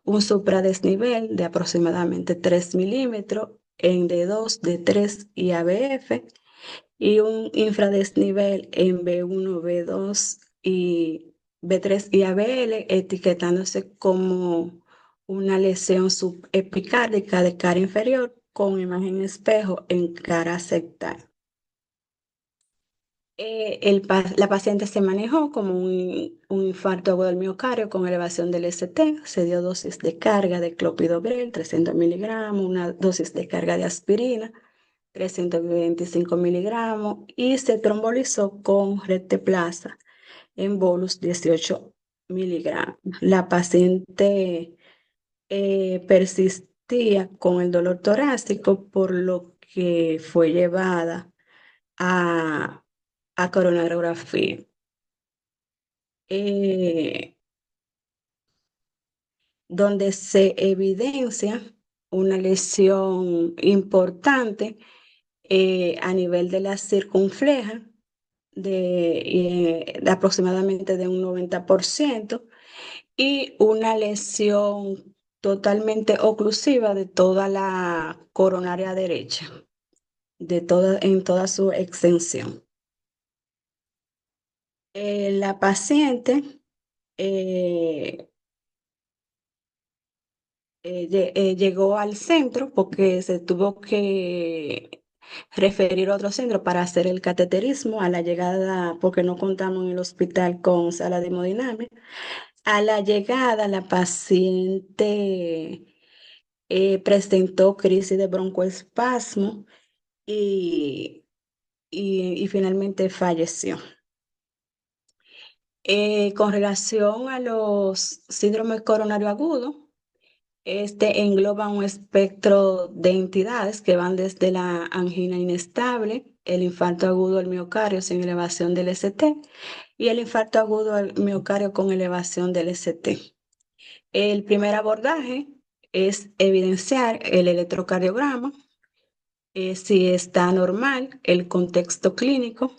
un supradesnivel de aproximadamente 3 milímetros en D2, D3 y ABF y un infradesnivel en B1, B2 y B3 y ABL, etiquetándose como una lesión subepicárdica de cara inferior con imagen espejo en cara septal. La paciente se manejó como un infarto agudo del miocardio con elevación del ST, se dio dosis de carga de clopidogrel, 300 miligramos, una dosis de carga de aspirina, 325 miligramos, y se trombolizó con reteplasa en bolus 18 miligramos. La paciente persistía con el dolor torácico, por lo que fue llevada a coronarografía. Donde se evidencia una lesión importante a nivel de la circunfleja de aproximadamente de un 90% y una lesión totalmente oclusiva de toda la coronaria derecha, en toda su extensión. La paciente llegó al centro porque se tuvo que referir a otro centro para hacer el cateterismo a la llegada, porque no contamos en el hospital con sala de hemodinamia. A la llegada, la paciente presentó crisis de broncoespasmo y finalmente falleció. Con relación a los síndromes coronarios agudos, este engloba un espectro de entidades que van desde la angina inestable, el infarto agudo al miocardio sin elevación del ST y el infarto agudo al miocardio con elevación del ST. El primer abordaje es evidenciar el electrocardiograma, si está normal, el contexto clínico,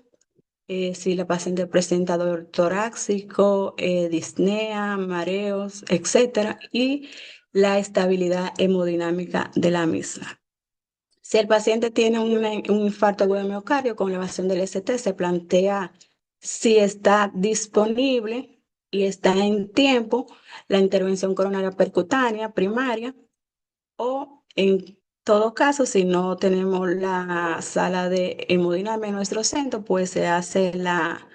si la paciente presenta dolor torácico, disnea, mareos, etcétera, y la estabilidad hemodinámica de la misma. Si el paciente tiene un infarto agudo de miocardio con elevación del ST, se plantea si está disponible y está en tiempo la intervención coronaria percutánea primaria, o en todo caso, si no tenemos la sala de hemodinamia en nuestro centro, pues se hace la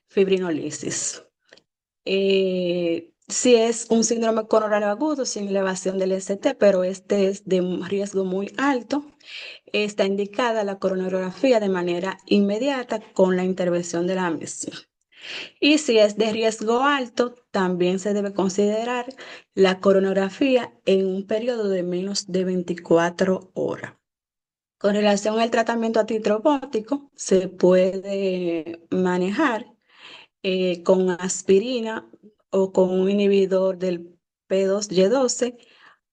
fibrinolisis. Si es un síndrome coronario agudo sin elevación del ST, pero este es de un riesgo muy alto, está indicada la coronariografía de manera inmediata con la intervención de la misma. Y si es de riesgo alto, también se debe considerar la coronografía en un periodo de menos de 24 horas. Con relación al tratamiento antitrombótico, se puede manejar con aspirina o con un inhibidor del P2Y12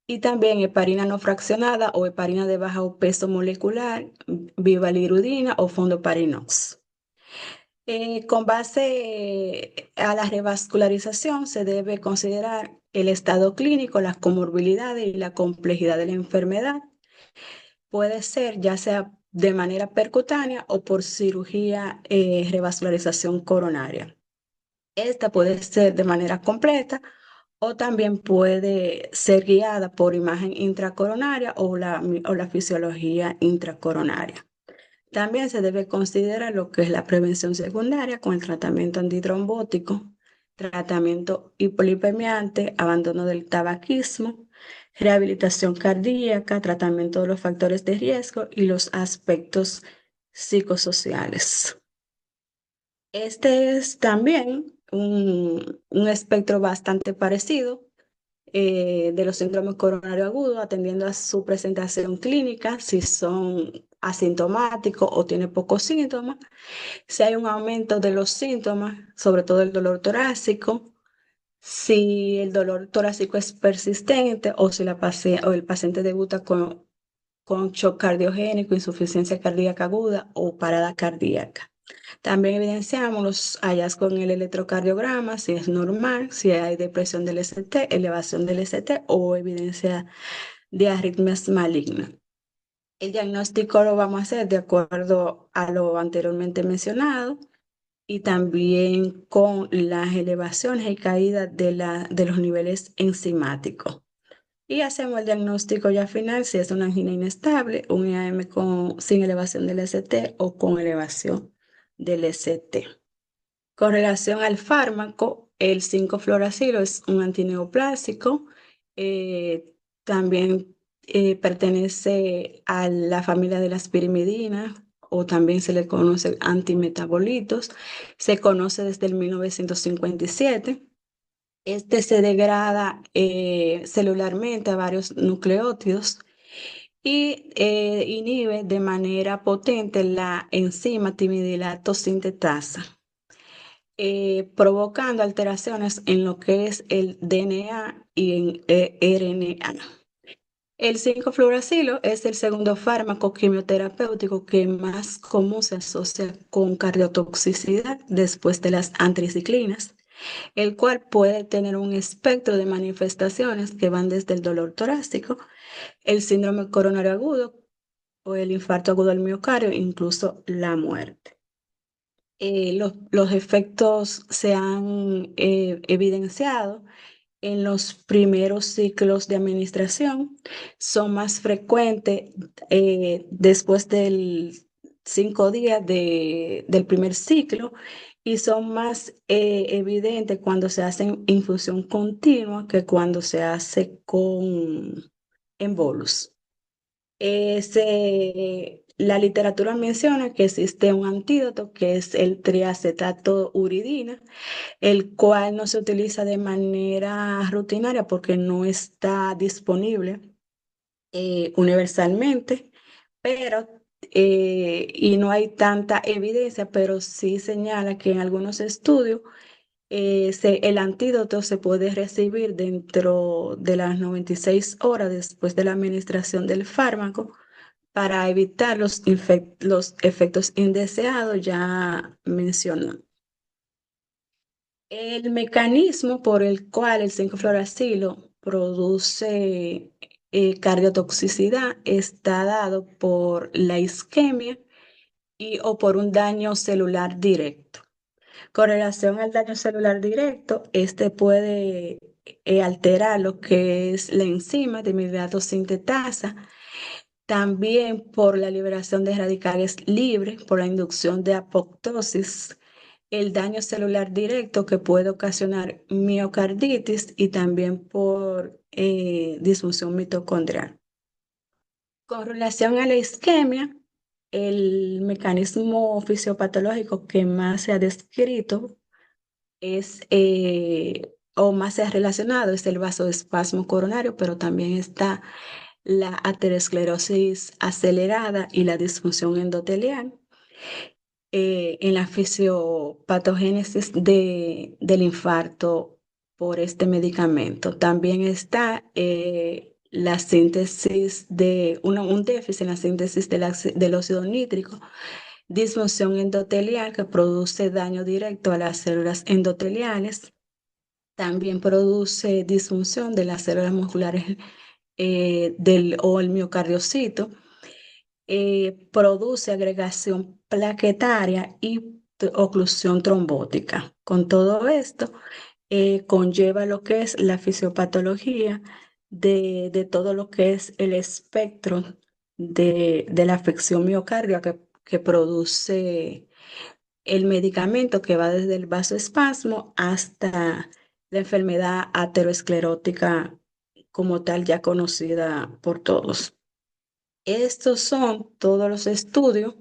y también heparina no fraccionada o heparina de bajo peso molecular, bivalirudina o fondoparinox. Con base a la revascularización se debe considerar el estado clínico, las comorbilidades y la complejidad de la enfermedad. Puede ser ya sea de manera percutánea o por cirugía, revascularización coronaria. Esta puede ser de manera completa o también puede ser guiada por imagen intracoronaria o la fisiología intracoronaria. También se debe considerar lo que es la prevención secundaria con el tratamiento antitrombótico, tratamiento hipolipemiante, abandono del tabaquismo, rehabilitación cardíaca, tratamiento de los factores de riesgo y los aspectos psicosociales. Este es también un espectro bastante parecido de los síndromes coronarios agudos, atendiendo a su presentación clínica, si son asintomáticos o tienen pocos síntomas, si hay un aumento de los síntomas, sobre todo el dolor torácico, si el dolor torácico es persistente o si o el paciente debuta con shock cardiogénico, insuficiencia cardíaca aguda o parada cardíaca. También evidenciamos los hallazgos en el electrocardiograma, si es normal, si hay depresión del ST, elevación del ST o evidencia de arritmias malignas. El diagnóstico lo vamos a hacer de acuerdo a lo anteriormente mencionado y también con las elevaciones y caídas de los niveles enzimáticos. Y hacemos el diagnóstico ya final si es una angina inestable, un IAM sin elevación del ST o con elevación del ST. Con relación al fármaco, el 5-fluoracilo es un antineoplásico, también pertenece a la familia de las pirimidinas o también se le conoce antimetabolitos. Se conoce desde el 1957. Este se degrada celularmente a varios nucleótidos y inhibe de manera potente la enzima timidilato sintetasa, provocando alteraciones en lo que es el DNA y en RNA. El 5-fluoracilo es el segundo fármaco quimioterapéutico que más común se asocia con cardiotoxicidad después de las antriciclinas, el cual puede tener un espectro de manifestaciones que van desde el dolor torácico, el síndrome coronario agudo o el infarto agudo del miocardio, incluso la muerte. Los efectos se han evidenciado en los primeros ciclos de administración, son más frecuentes después del 5 días del primer ciclo y son más evidentes cuando se hace en infusión continua que cuando se hace en bolus. La literatura menciona que existe un antídoto que es el triacetato uridina, el cual no se utiliza de manera rutinaria porque no está disponible universalmente, pero y no hay tanta evidencia, pero sí señala que en algunos estudios el antídoto se puede recibir dentro de las 96 horas después de la administración del fármaco para evitar los efectos indeseados ya mencionados. El mecanismo por el cual el 5-fluoracilo produce cardiotoxicidad está dado por la isquemia o por un daño celular directo. Con relación al daño celular directo, este puede alterar lo que es la enzima de inmediato sintetasa, también por la liberación de radicales libres, por la inducción de apoptosis, el daño celular directo que puede ocasionar miocarditis y también por disfunción mitocondrial. Con relación a la isquemia, el mecanismo fisiopatológico que más se ha descrito o más se ha relacionado es el vasoespasmo coronario, pero también está la aterosclerosis acelerada y la disfunción endotelial. En la fisiopatogénesis del infarto por este medicamento. También está la síntesis de un déficit en la síntesis del óxido nítrico, disfunción endotelial que produce daño directo a las células endoteliales. También produce disfunción de las células musculares o el miocardiocito. Produce agregación plaquetaria y oclusión trombótica. Con todo esto, conlleva lo que es la fisiopatología de todo lo que es el espectro de la afección miocárdica que produce el medicamento que va desde el vasoespasmo hasta la enfermedad aterosclerótica como tal ya conocida por todos. Estos son todos los estudios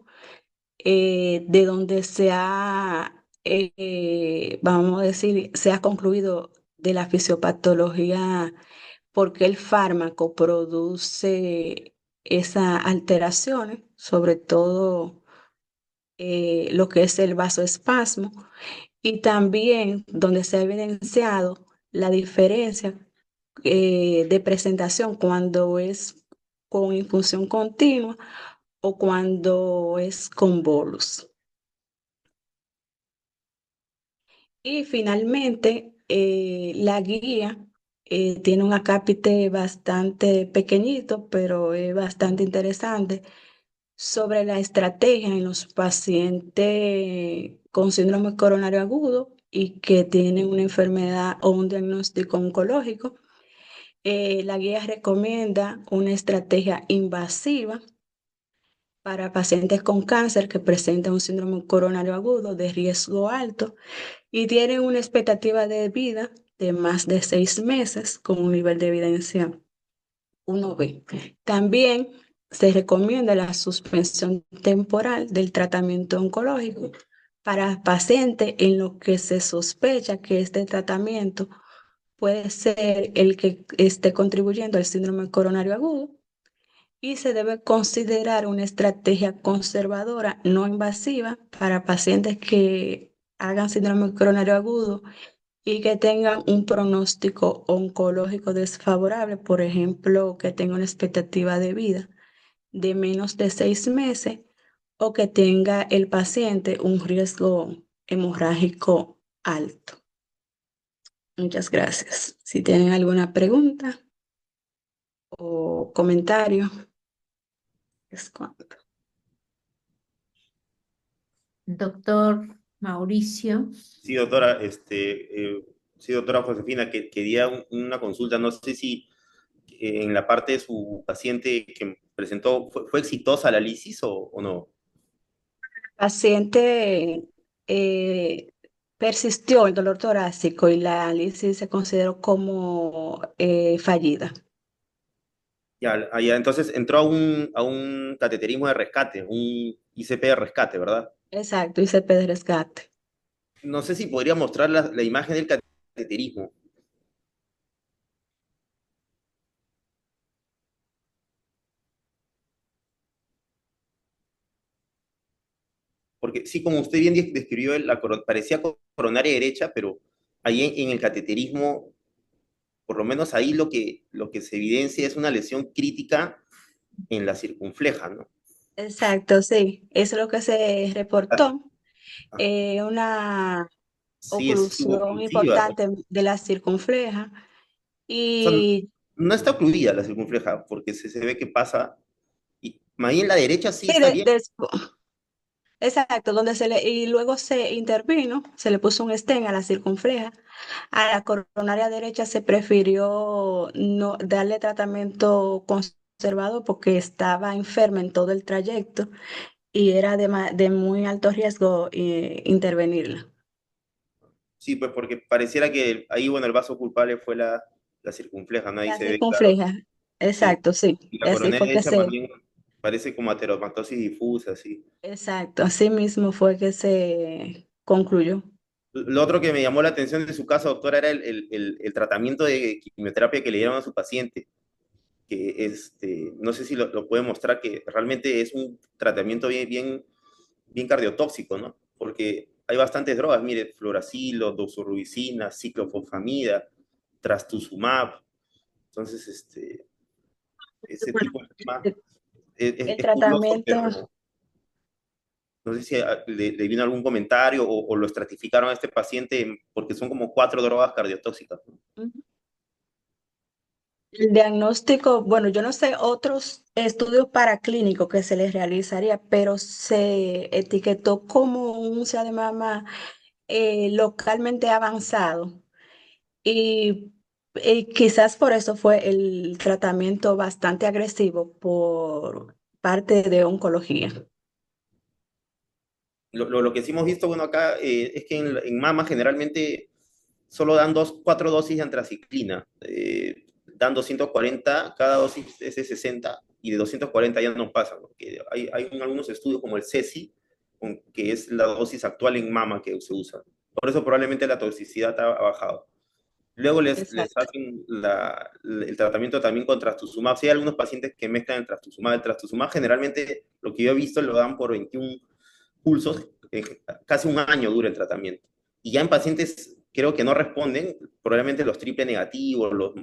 de donde vamos a decir, se ha concluido de la fisiopatología, porque el fármaco produce esas alteraciones, sobre todo lo que es el vasoespasmo, y también donde se ha evidenciado la diferencia de presentación cuando es con infusión continua o cuando es con bolus. Y finalmente, la guía tiene un acápite bastante pequeñito, pero es bastante interesante sobre la estrategia en los pacientes con síndrome coronario agudo y que tienen una enfermedad o un diagnóstico oncológico. La guía recomienda una estrategia invasiva para pacientes con cáncer que presentan un síndrome coronario agudo de riesgo alto y tienen una expectativa de vida de más de 6 meses con un nivel de evidencia 1B. También se recomienda la suspensión temporal del tratamiento oncológico para pacientes en los que se sospecha que este tratamiento puede ser el que esté contribuyendo al síndrome coronario agudo, y se debe considerar una estrategia conservadora no invasiva para pacientes que hagan síndrome coronario agudo y que tengan un pronóstico oncológico desfavorable, por ejemplo, que tenga una expectativa de vida de menos de 6 meses o que tenga el paciente un riesgo hemorrágico alto. Muchas gracias. Si tienen alguna pregunta o comentario, es cuanto. Doctor Mauricio. Sí, doctora, sí, doctora Josefina, que quería una consulta, no sé si en la parte de su paciente que presentó, ¿fue exitosa la lisis o no? Paciente persistió el dolor torácico y la lisis se consideró como fallida. Ya, ya, entonces entró a un cateterismo de rescate, un ICP de rescate, ¿verdad? Exacto, ICP de rescate. No sé si podría mostrar la imagen del cateterismo. porque sí, como usted bien describió, parecía coronaria derecha, pero ahí en el cateterismo, por lo menos ahí lo que se evidencia es una lesión crítica en la circunfleja, ¿no? Exacto, sí, eso es lo que se Ah, reportó. ah, Una sí, es oclusión suboclusiva. O importante de la circunfleja sea, y no está ocluida la circunfleja, porque se ve que pasa, y ahí en la derecha sí sí, está bien. exacto, y luego se intervino, se le puso un stent a la circunfleja. A la coronaria derecha se prefirió no darle tratamiento conservado porque estaba enferma en todo el trayecto y era de muy alto riesgo intervenirla. Sí, pues porque pareciera que ahí, bueno, el vaso culpable fue la circunfleja, ¿no? Ahí La se ve claro. circunfleja, Sí. exacto, sí. Y la Así coronaria fue que derecha más se, bien parece como ateromatosis difusa, sí. exacto, así mismo fue que se concluyó. Lo otro que me llamó la atención de su caso, doctora, era el tratamiento de quimioterapia que le dieron a su paciente, que no sé si lo puede mostrar, que realmente es un tratamiento bien cardiotóxico, ¿no? Porque hay bastantes drogas, mire, fluoracilo, doxorubicina, ciclofosfamida, trastuzumab. Entonces, ese tipo de tema El es curioso, tratamiento. pero no sé si le vino algún comentario o lo estratificaron a este paciente, porque son como 4 drogas cardiotóxicas, ¿no? Ujú. El diagnóstico, bueno, yo no sé otros estudios paraclínicos que se les realizaría, pero se etiquetó como un cáncer de mama localmente avanzado y quizás por eso fue el tratamiento bastante agresivo por parte de oncología. Lo que sí hemos visto, bueno, acá es que en mama generalmente solo dan 4 dosis de antraciclina. Dan 240, cada dosis es de 60 y de 240 ya no pasan. Porque hay algunos estudios como el CESI, que es la dosis actual en mama que se usa. Por eso probablemente la toxicidad ha bajado. Luego les Exacto. hacen el tratamiento también con trastuzumab. Sí, hay algunos pacientes que mezclan el trastuzumab. El trastuzumab generalmente, lo que yo he visto, lo dan por 21 pulsos, casi un año dura el tratamiento. Y ya en pacientes creo que no responden, probablemente los triple negativos, los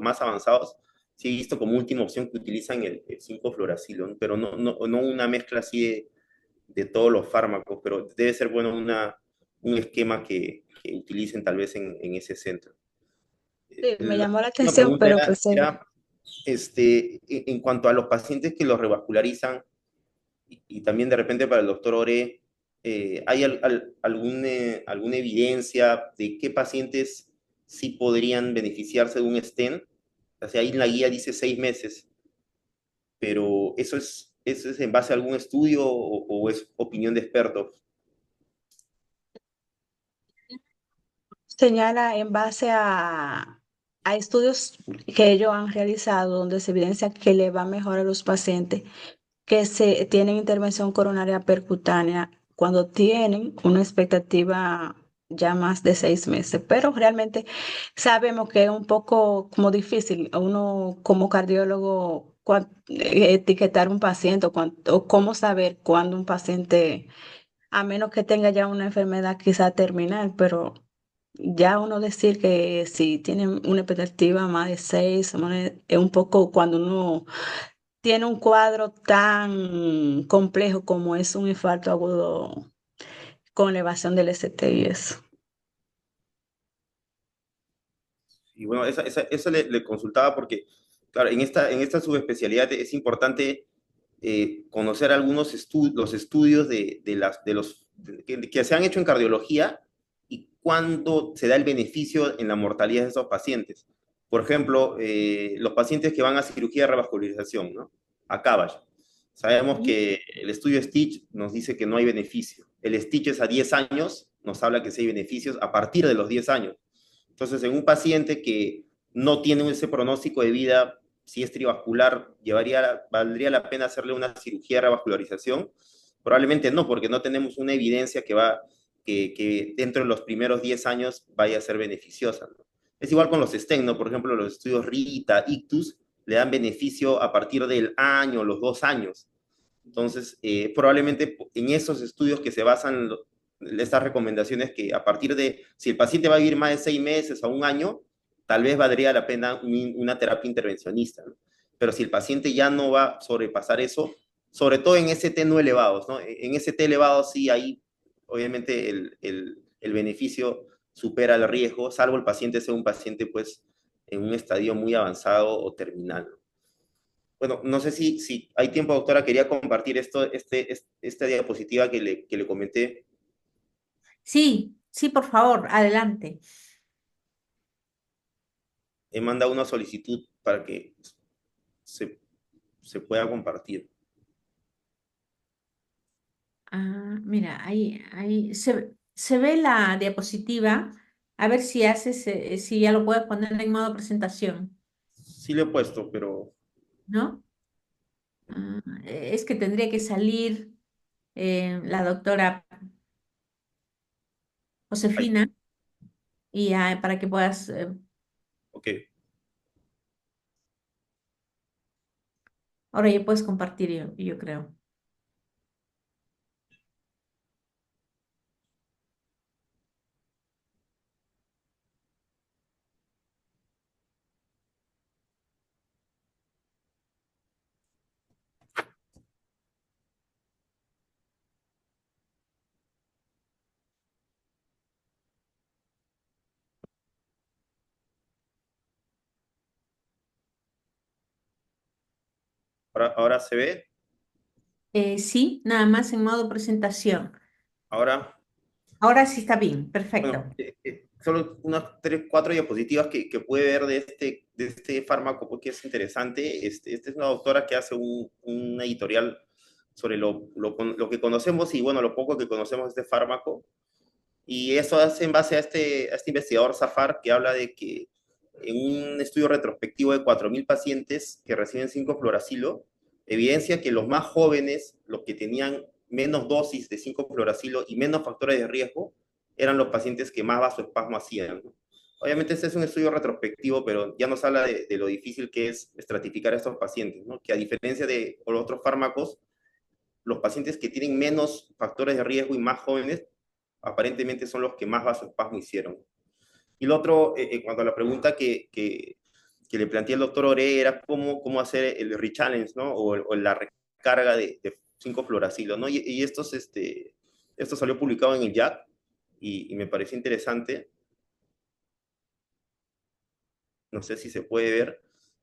más avanzados, sí he visto como última opción que utilizan el 5-fluoracilo, ¿no? Pero no una mezcla así de todos los fármacos, pero debe ser bueno un esquema que utilicen tal vez en ese centro. Sí, me La llamó la última atención, pregunta pero pues en cuanto a los pacientes que los revascularizan, y también de repente para el doctor Ore, ¿hay alguna evidencia de qué pacientes sí podrían beneficiarse de un stent? O sea, ahí en la guía dice 6 meses, pero ¿eso es en base a algún estudio o es opinión de expertos? señala en base a estudios que ellos han realizado donde se evidencia que le va mejor a los pacientes que se tienen intervención coronaria percutánea cuando tienen una expectativa ya más de 6 meses, pero realmente sabemos que es un poco como difícil a uno como cardiólogo etiquetar un paciente o cómo saber cuándo un paciente, a menos que tenga ya una enfermedad quizá terminal, pero ya uno decir que si tiene una expectativa más de 6, es un poco cuando uno tiene un cuadro tan complejo como es un infarto agudo con elevación del ST y eso. Y bueno, eso le consultaba porque, claro, en esta subespecialidad es importante conocer los estudios que se han hecho en cardiología y cuándo se da el beneficio en la mortalidad de esos pacientes. Por ejemplo, los pacientes que van a cirugía de revascularización, ¿no? A CABG. Sabemos Ujú. que el estudio Stitch nos dice que no hay beneficio. El Stitch es a 10 años, nos habla que sí hay beneficios a partir de los 10 años. Entonces, en un paciente que no tiene ese pronóstico de vida, si es trivascular, ¿valdría la pena hacerle una cirugía de revascularización? Probablemente no, porque no tenemos una evidencia que dentro de los primeros 10 años vaya a ser beneficiosa, ¿no? Es igual con los stent, ¿no? Por ejemplo, los estudios RITA, ICTUS, le dan beneficio a partir del año, los 2 años. Entonces, probablemente en esos estudios que se basan estas recomendaciones, que a partir de, si el paciente va a vivir más de 6 meses a un año, tal vez valdría la pena una terapia intervencionista, ¿no? Pero si el paciente ya no va a sobrepasar eso, sobre todo en ST no elevados, ¿no? En ST elevados sí, ahí obviamente el beneficio supera el riesgo, salvo el paciente sea un paciente pues en un estadio muy avanzado o terminal. Bueno, no sé si hay tiempo, doctora, quería compartir esta diapositiva que le comenté. Sí, sí, por favor, adelante. He mandado una solicitud para que se, se pueda compartir. Ah, mira, ahí se ve la diapositiva. A ver si haces, si ya lo puedes poner en modo presentación, Sí lo he puesto, pero ¿no? Es que tendría que salir la doctora ahí, Josefina y para que puedas, ok. ahora ya puedes compartir, yo creo. Ahora se ve. Sí, nada más en modo presentación. Ahora, Ahora sí está bien, bueno, perfecto. solo unas 3, 4 diapositivas que puede ver de este fármaco, porque es interesante. Esta es una doctora que hace un editorial sobre lo que conocemos y, bueno, lo poco que conocemos de este fármaco. Y eso hace en base a este investigador Zafar, que habla de que en un estudio retrospectivo de 4.000 pacientes que reciben 5-fluoracilo, evidencia que los más jóvenes, los que tenían menos dosis de 5-fluoracilo y menos factores de riesgo, eran los pacientes que más vasoespasmo hacían, ¿no? Obviamente este es un estudio retrospectivo, pero ya nos habla de lo difícil que es estratificar a estos pacientes, ¿no? Que a diferencia de los otros fármacos, los pacientes que tienen menos factores de riesgo y más jóvenes, aparentemente son los que más vasoespasmo hicieron. Y lo otro, en cuanto a la pregunta que le planteé al doctor Ore, era cómo hacer el rechallenge, ¿no? O la recarga de 5-fluoracilo, ¿no? Y esto salió publicado en el JAC y me pareció interesante. No sé si se puede ver.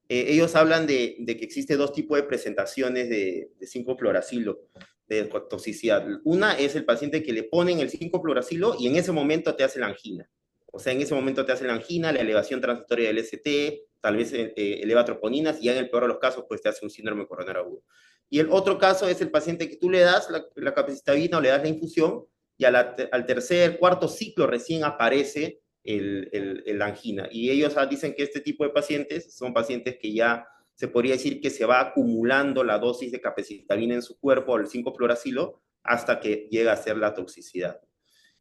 Ellos hablan de que existe dos tipos de presentaciones de 5-fluoracilo, de toxicidad. Una es el paciente que le ponen el 5-fluoracilo y en ese momento te hace la angina. O sea, en ese momento te hace la angina, la elevación transitoria del ST, tal vez eleva troponinas y ya en el peor de los casos pues te hace un síndrome coronario agudo. Y el otro caso es el paciente que tú le das la capecitabina o le das la infusión y al tercer, cuarto ciclo recién aparece la angina. Y ellos dicen que este tipo de pacientes son pacientes que ya se podría decir que se va acumulando la dosis de capecitabina en su cuerpo, o el 5-fluoracilo, hasta que llega a ser la toxicidad.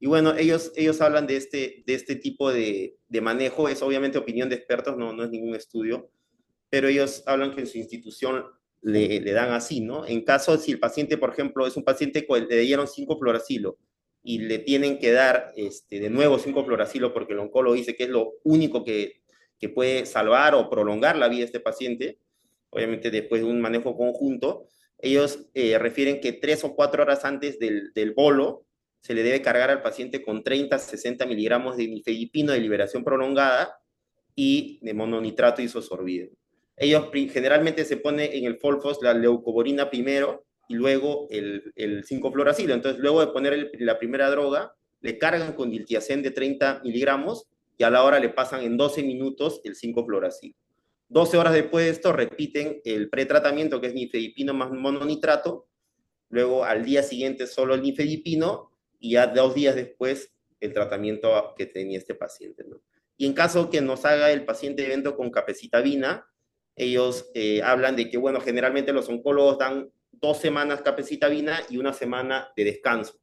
Y bueno, ellos hablan de este tipo de manejo, es obviamente opinión de expertos, no es ningún estudio, pero ellos hablan que en su institución le dan así, ¿no? En caso, si el paciente, por ejemplo, es un paciente que le dieron 5-fluoracilo y le tienen que dar de nuevo 5-fluoracilo porque el oncólogo dice que es lo único que puede salvar o prolongar la vida de este paciente, obviamente después de un manejo conjunto, ellos refieren que 3 o 4 horas antes del bolo se le debe cargar al paciente con 30-60 miligramos de nifedipino de liberación prolongada y de mononitrato isosorbido. Ellos generalmente se pone en el Folfos la leucoborina primero y luego el 5-fluoracilo. Entonces, luego de poner la primera droga, le cargan con diltiazem de 30 miligramos y a la hora le pasan en 12 minutos el 5-fluoracilo. 12 horas después de esto repiten el pretratamiento, que es nifedipino más mononitrato, luego al día siguiente solo el nifedipino y ya 2 días después el tratamiento que tenía este paciente, ¿no? Y en caso que nos haga el paciente evento con capecitabina, ellos hablan de que, bueno, generalmente los oncólogos dan 2 semanas capecitabina y 1 semana de descanso.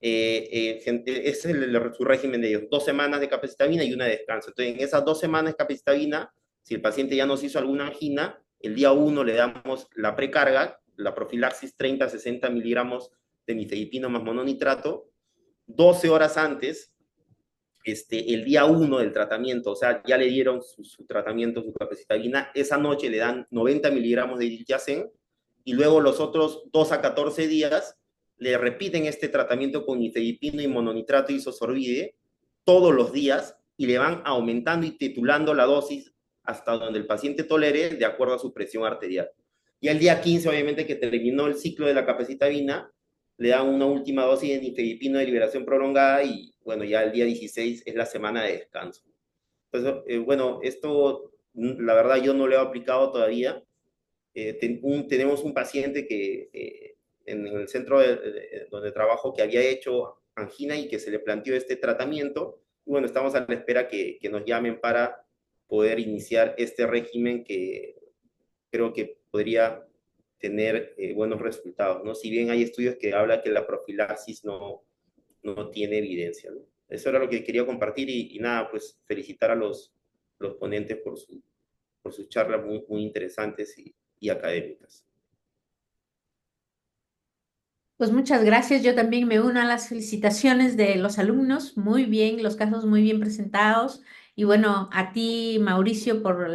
Ese es su régimen de ellos, 2 semanas de capecitabina y una de descanso. Entonces, en esas 2 semanas de capecitabina, si el paciente ya nos hizo alguna angina, el día 1 le damos la precarga la profilaxis 30 a 60 miligramos de nifedipino más mononitrato 12 horas antes, el día 1 del tratamiento, o sea, ya le dieron su tratamiento, su capecitabina, esa noche le dan 90 miligramos de diltiazem y luego los otros 2 a 14 días le repiten este tratamiento con nifedipino y mononitrato isosorbide todos los días y le van aumentando y titulando la dosis hasta donde el paciente tolere de acuerdo a su presión arterial. Y el día 15, obviamente, que terminó el ciclo de la capecitabina, le dan una última dosis de nifedipino de liberación prolongada y, bueno, ya el día 16 es la semana de descanso. Entonces, bueno, esto, la verdad, yo no lo he aplicado todavía. Tenemos un paciente que en el centro donde trabajo que había hecho angina y que se le planteó este tratamiento. Y bueno, estamos a la espera que nos llamen para poder iniciar este régimen que creo que podría tener buenos resultados, ¿no? Si bien hay estudios que hablan que la profilaxis no tiene evidencia, ¿no? Eso era lo que quería compartir y nada, pues felicitar a los ponentes por sus charlas muy interesantes y académicas. Pues muchas gracias. Yo también me uno a las felicitaciones de los alumnos. Muy bien, los casos muy bien presentados. Y bueno, a ti, Mauricio, por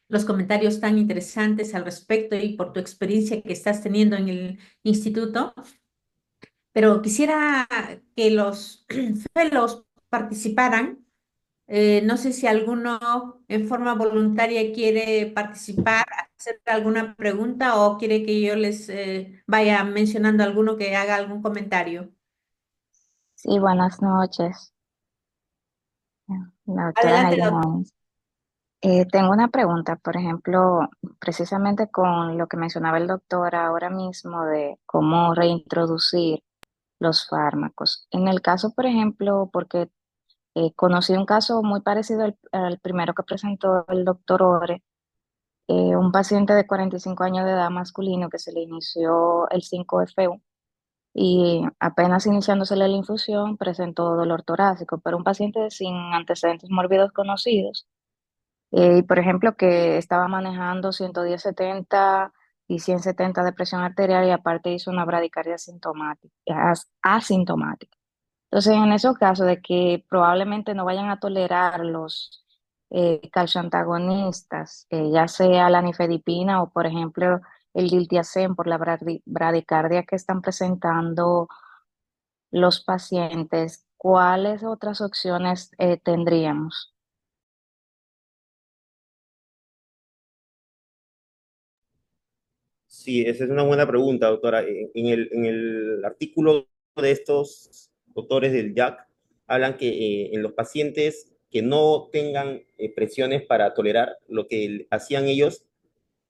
los comentarios tan interesantes al respecto y por tu experiencia que estás teniendo en el instituto. Pero quisiera que los fellows participaran. No sé si alguno en forma voluntaria quiere participar, hacer alguna pregunta o quiere que yo les vaya mencionando alguno que haga algún comentario. Sí, buenas noches, la doctora Adelante, Naila doctor. Jones. Tengo una pregunta, por ejemplo, precisamente con lo que mencionaba el doctor ahora mismo de cómo reintroducir los fármacos. En el caso, por ejemplo, porque conocí un caso muy parecido al primero que presentó el doctor Ore, un paciente de 45 años de edad masculino que se le inició el 5FU y apenas iniciándosele la infusión presentó dolor torácico, pero un paciente sin antecedentes mórbidos conocidos. Y por ejemplo, que estaba manejando 110/70 y 170 de presión arterial y aparte hizo una bradicardia asintomática. Entonces, en esos casos de que probablemente no vayan a tolerar los calcioantagonistas, ya sea la nifedipina o, por ejemplo, el diltiazem por la bradicardia que están presentando los pacientes, ¿cuáles otras opciones tendríamos? Sí, esa es una buena pregunta, doctora. En el artículo de estos doctores del JAC hablan que en los pacientes que no tengan presiones para tolerar, lo que hacían ellos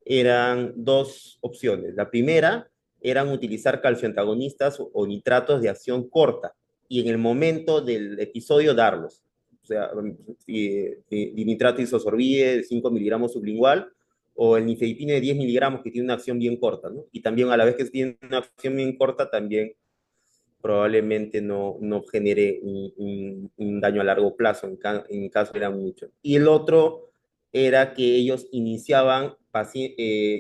eran dos opciones. La primera eran utilizar calcioantagonistas o nitratos de acción corta y en el momento del episodio darlos. O sea, dinitrato isosorbide de 5 miligramos sublingual o el nifedipine de 10 miligramos que tiene una acción bien corta, ¿no? Y también a la vez que tiene una acción bien corta, también probablemente no genere un daño a largo plazo, en caso era mucho. Y el otro era que ellos iniciaban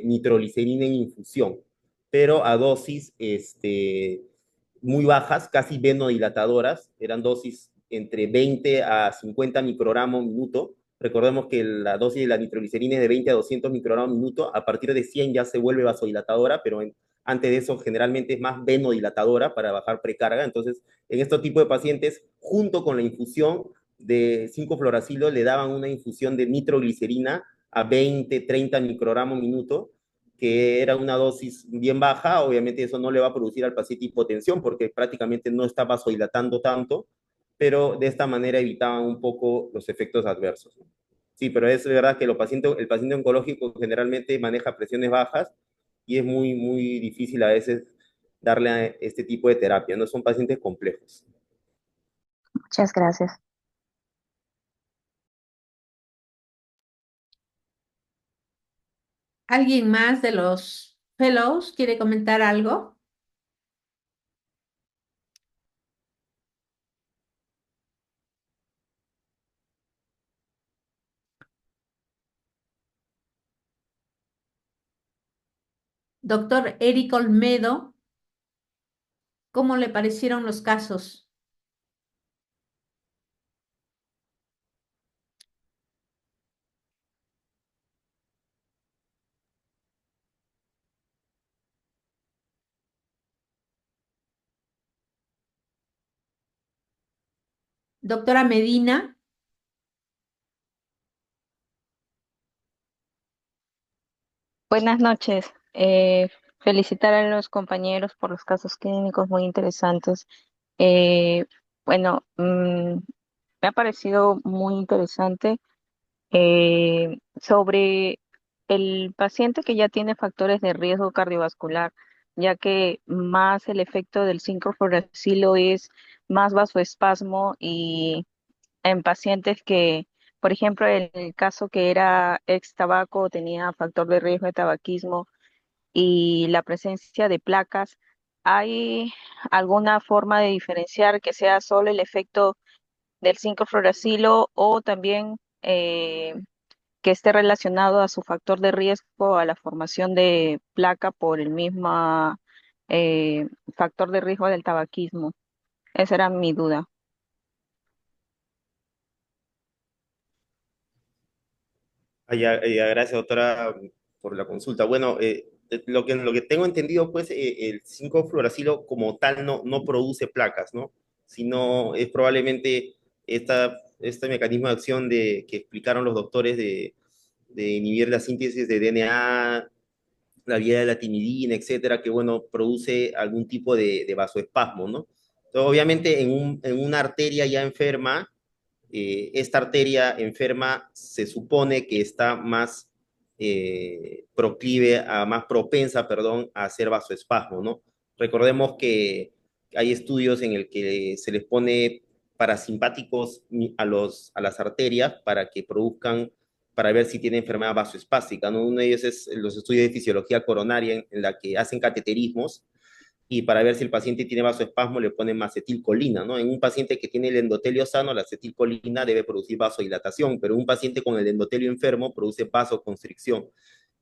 nitroglicerina en infusión, pero a dosis muy bajas, casi venodilatadoras, eran dosis entre 20 a 50 microgramos minuto. Recordemos que la dosis de la nitroglicerina es de 20 a 200 microgramos minuto, a partir de 100 ya se vuelve vasodilatadora, pero antes de eso generalmente es más venodilatadora para bajar precarga. Entonces, en este tipo de pacientes, junto con la infusión de 5-fluoracilo, le daban una infusión de nitroglicerina a 20, 30 microgramos minuto, que era una dosis bien baja. Obviamente eso no le va a producir al paciente hipotensión porque prácticamente no está vasodilatando tanto, pero de esta manera evitaban un poco los efectos adversos. Sí, pero es verdad que el paciente oncológico generalmente maneja presiones bajas y es muy difícil a veces darle a este tipo de terapia, ¿no? Son pacientes complejos. Muchas gracias. ¿Alguien más de los fellows quiere comentar algo? Doctor Eric Olmedo, ¿cómo le parecieron los casos? Doctora Medina, Buenas noches. Felicitar a los compañeros por los casos clínicos muy interesantes. Eh, bueno, me ha parecido muy interesante sobre el paciente que ya tiene factores de riesgo cardiovascular, ya que más el efecto del 5-fluoracilo es más vasoespasmo y en pacientes que, por ejemplo, en el caso que era ex tabaco, tenía factor de riesgo de tabaquismo y la presencia de placas, ¿hay alguna forma de diferenciar que sea solo el efecto del 5-fluoracilo o también que esté relacionado a su factor de riesgo a la formación de placa por el mismo eh, factor de riesgo del tabaquismo? Esa era mi duda. Gracias, doctora, por la consulta. Bueno, lo que tengo entendido, pues, el 5-fluoracilo como tal no produce placas, ¿no? Sino es probablemente este mecanismo de acción que explicaron los doctores de inhibir la síntesis de DNA, la vía de la timidina, etcétera, que, bueno, produce algún tipo de vasoespasmo, ¿no? Entonces, obviamente, en una arteria ya enferma, esta arteria enferma se supone que está más más propensa, perdón, a hacer vasoespasmo, ¿no? Recordemos que hay estudios en el que se les pone parasimpáticos a las arterias para que produzcan, para ver si tiene enfermedad vasoespástica, ¿no? Uno de ellos es los estudios de fisiología coronaria en la que hacen cateterismos y para ver si el paciente tiene vasoespasmo le ponen acetilcolina, ¿no? En un paciente que tiene el endotelio sano, la acetilcolina debe producir vasodilatación, pero un paciente con el endotelio enfermo produce vasoconstricción.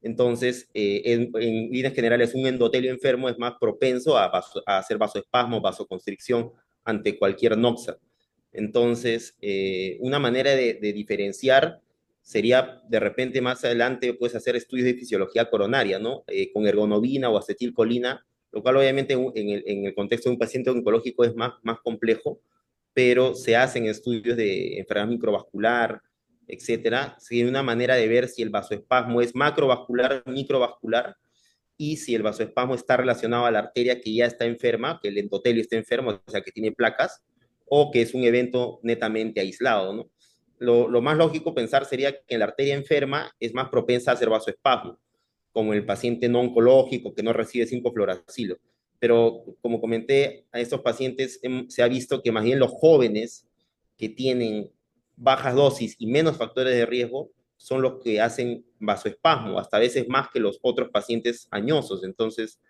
Entonces, en líneas generales, un endotelio enfermo es más propenso a hacer vasoespasmo, vasoconstricción ante cualquier noxa. Entonces, una manera de diferenciar sería de repente más adelante puedes hacer estudios de fisiología coronaria, ¿no? Con ergonovina o acetilcolina, lo cual obviamente en el contexto de un paciente oncológico es más complejo, pero se hacen estudios de enfermedad microvascular, etcétera. Sería una manera de ver si el vasoespasmo es macrovascular, microvascular, y si el vasoespasmo está relacionado a la arteria que ya está enferma, que el endotelio está enfermo, o sea, que tiene placas, o que es un evento netamente aislado, ¿no? Lo más lógico pensar sería que la arteria enferma es más propensa a hacer vasoespasmo, como el paciente no oncológico que no recibe 5-fluoracilo. Pero como comenté, a estos pacientes se ha visto que más bien los jóvenes que tienen bajas dosis y menos factores de riesgo son los que hacen vasoespasmo, hasta a veces más que los otros pacientes añosos. Entonces,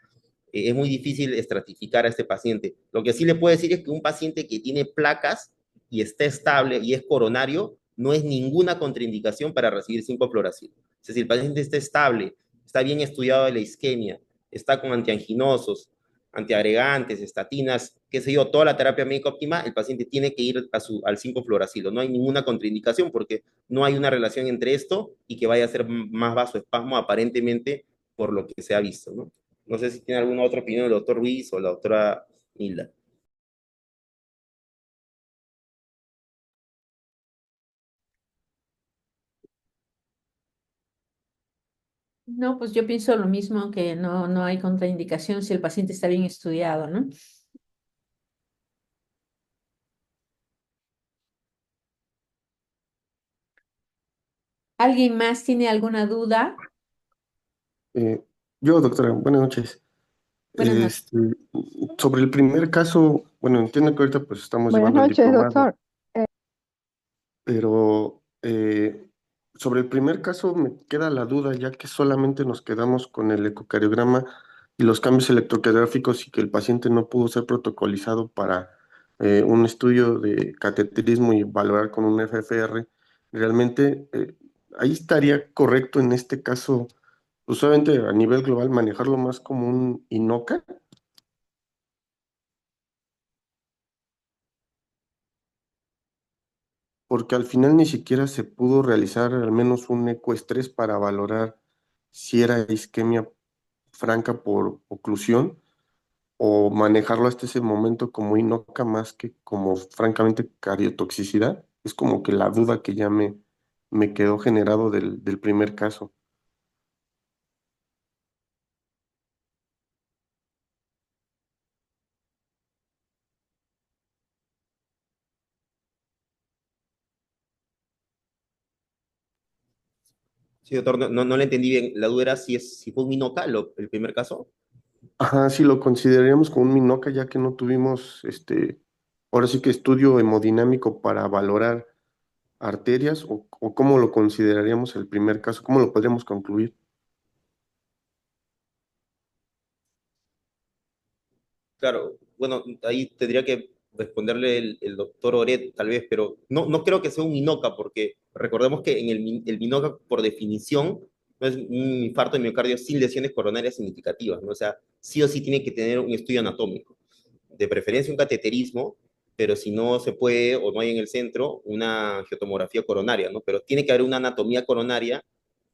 es muy difícil estratificar a este paciente. Lo que sí le puedo decir es que un paciente que tiene placas y está estable y es coronario, no es ninguna contraindicación para recibir 5-fluoracilo. Es decir, el paciente está estable, está bien estudiado de la isquemia, está con antianginosos, antiagregantes, estatinas, qué sé yo, toda la terapia médica óptima, el paciente tiene que ir al 5-fluoracilo. No hay ninguna contraindicación porque no hay una relación entre esto y que vaya a ser más vasoespasmo aparentemente por lo que se ha visto, ¿no? No sé si tiene alguna otra opinión el doctor Ruiz o la doctora Hilda. no, pues yo pienso lo mismo, que no hay contraindicación si el paciente está bien estudiado, ¿no? ¿Alguien más tiene alguna duda? Eh, yo, doctora, buenas noches. Buenas noches. Este, sobre el primer caso, bueno, entiendo que ahorita pues estamos Buenas llevando el noches, diplomado, doctor. pero sobre el primer caso me queda la duda, ya que solamente nos quedamos con el ecocardiograma y los cambios electrocardiográficos y que el paciente no pudo ser protocolizado para un estudio de cateterismo y valorar con un FFR. Realmente, ahí estaría correcto en este caso Usualmente a nivel global manejarlo más como un INOCA, porque al final ni siquiera se pudo realizar al menos un ecoestrés para valorar si era isquemia franca por oclusión o manejarlo hasta ese momento como INOCA más que como francamente cardiotoxicidad. Es como que la duda que ya me quedó generado del primer caso. Sí, doctor, no le entendí bien. La duda era si fue un Minoca el primer caso. Ajá, sí lo consideraríamos como un MINOCA ya que no tuvimos ahora sí que estudio hemodinámico para valorar arterias o cómo lo consideraríamos el primer caso, cómo lo podríamos concluir. Claro, bueno, ahí tendría que responderle el doctor Oret, tal vez, pero no creo que sea un Minoca, porque recordemos que en el Minoca, por definición, no es un infarto de miocardio sin lesiones coronarias significativas, ¿no? O sea, sí o sí tiene que tener un estudio anatómico, de preferencia un cateterismo, pero si no se puede o no hay en el centro, una angiotomografía coronaria, ¿no? Pero tiene que haber una anatomía coronaria,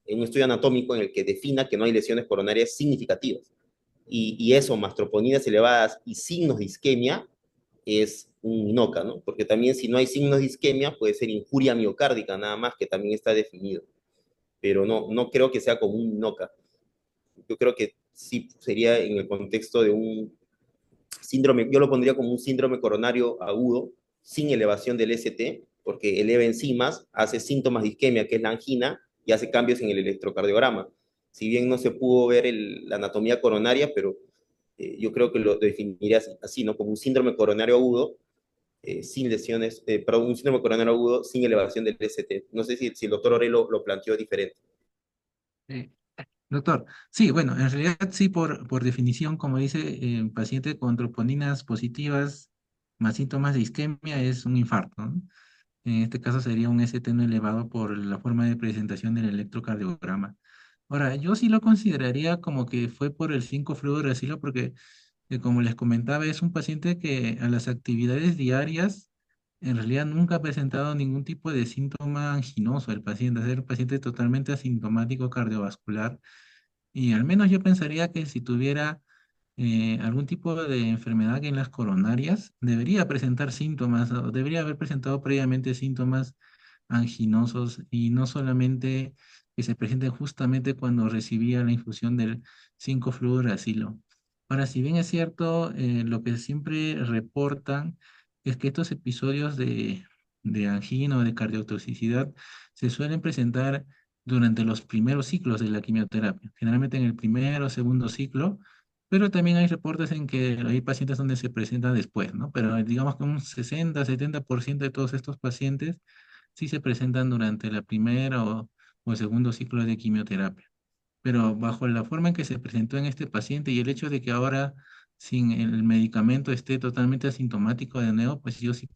un estudio anatómico en el que defina que no hay lesiones coronarias significativas y eso, más troponinas elevadas y signos de isquemia, es un INOCA, ¿no? Porque también si no hay signos de isquemia, puede ser injuria miocárdica, nada más, que también está definido. Pero no creo que sea como un INOCA. Yo creo que sí sería en el contexto de un síndrome, yo lo pondría como un síndrome coronario agudo, sin elevación del ST, porque eleva enzimas, hace síntomas de isquemia, que es la angina, y hace cambios en el electrocardiograma. Si bien no se pudo ver la anatomía coronaria, pero yo creo que lo definiría así, ¿no? Como un síndrome coronario agudo, sin lesiones, perdón, un síndrome coronario agudo sin elevación del ST. No sé si el doctor Orelo lo planteó diferente. Eh, Doctor, sí, bueno, en realidad sí, por definición, como dice, paciente con troponinas positivas más síntomas de isquemia es un infarto, ¿no? En este caso sería un ST no elevado por la forma de presentación del electrocardiograma. Ahora, yo sí lo consideraría como que fue por el 5-fluorouracilo porque, como les comentaba, es un paciente que a las actividades diarias en realidad nunca ha presentado ningún tipo de síntoma anginoso el paciente, es un paciente totalmente asintomático cardiovascular y al menos yo pensaría que si tuviera algún tipo de enfermedad en las coronarias, debería presentar síntomas, o debería haber presentado previamente síntomas anginosos y no solamente que se presenten justamente cuando recibía la infusión del 5-fluoracilo. Ahora, si bien es cierto, lo que siempre reportan es que estos episodios de angina o de cardiotoxicidad se suelen presentar durante los primeros ciclos de la quimioterapia, generalmente en el primero o segundo ciclo, pero también hay reportes en que hay pacientes donde se presenta después, ¿no? Pero digamos que un 60-70% de todos estos pacientes sí se presentan durante la primera o el segundo ciclo de quimioterapia. Pero bajo la forma en que se presentó en este paciente y el hecho de que ahora sin el medicamento esté totalmente asintomático de nuevo, pues yo sí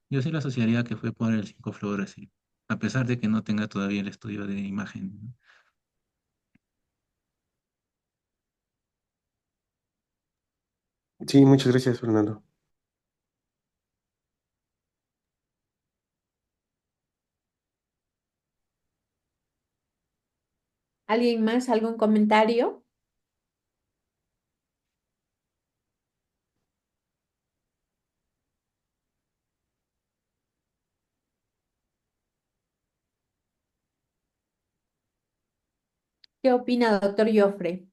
lo asociaría que fue por el 5-fluorouracil, a pesar de que no tenga todavía el estudio de imagen, ¿no? Sí, muchas gracias, Fernando. ¿Alguien más? ¿Algún comentario? ¿Qué opina, doctor Joffre?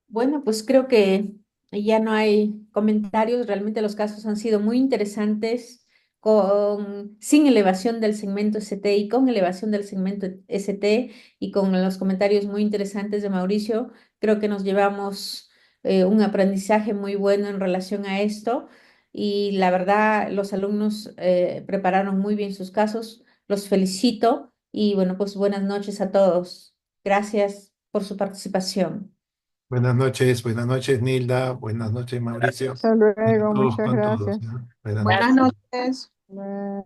Bueno, pues creo que ya no hay comentarios. Realmente los casos han sido muy interesantes, sin elevación del segmento ST y con elevación del segmento ST y con los comentarios muy interesantes de Mauricio. Creo que nos llevamos un aprendizaje muy bueno en relación a esto. y la verdad los alumnos prepararon muy bien sus casos. Los felicito y bueno, pues buenas noches a todos. Gracias por su participación. Buenas noches, Nilda, buenas noches, Mauricio. Hasta luego, Todos muchas con todos, gracias. ¿no? Buenas Buenas noches. noches. Bye.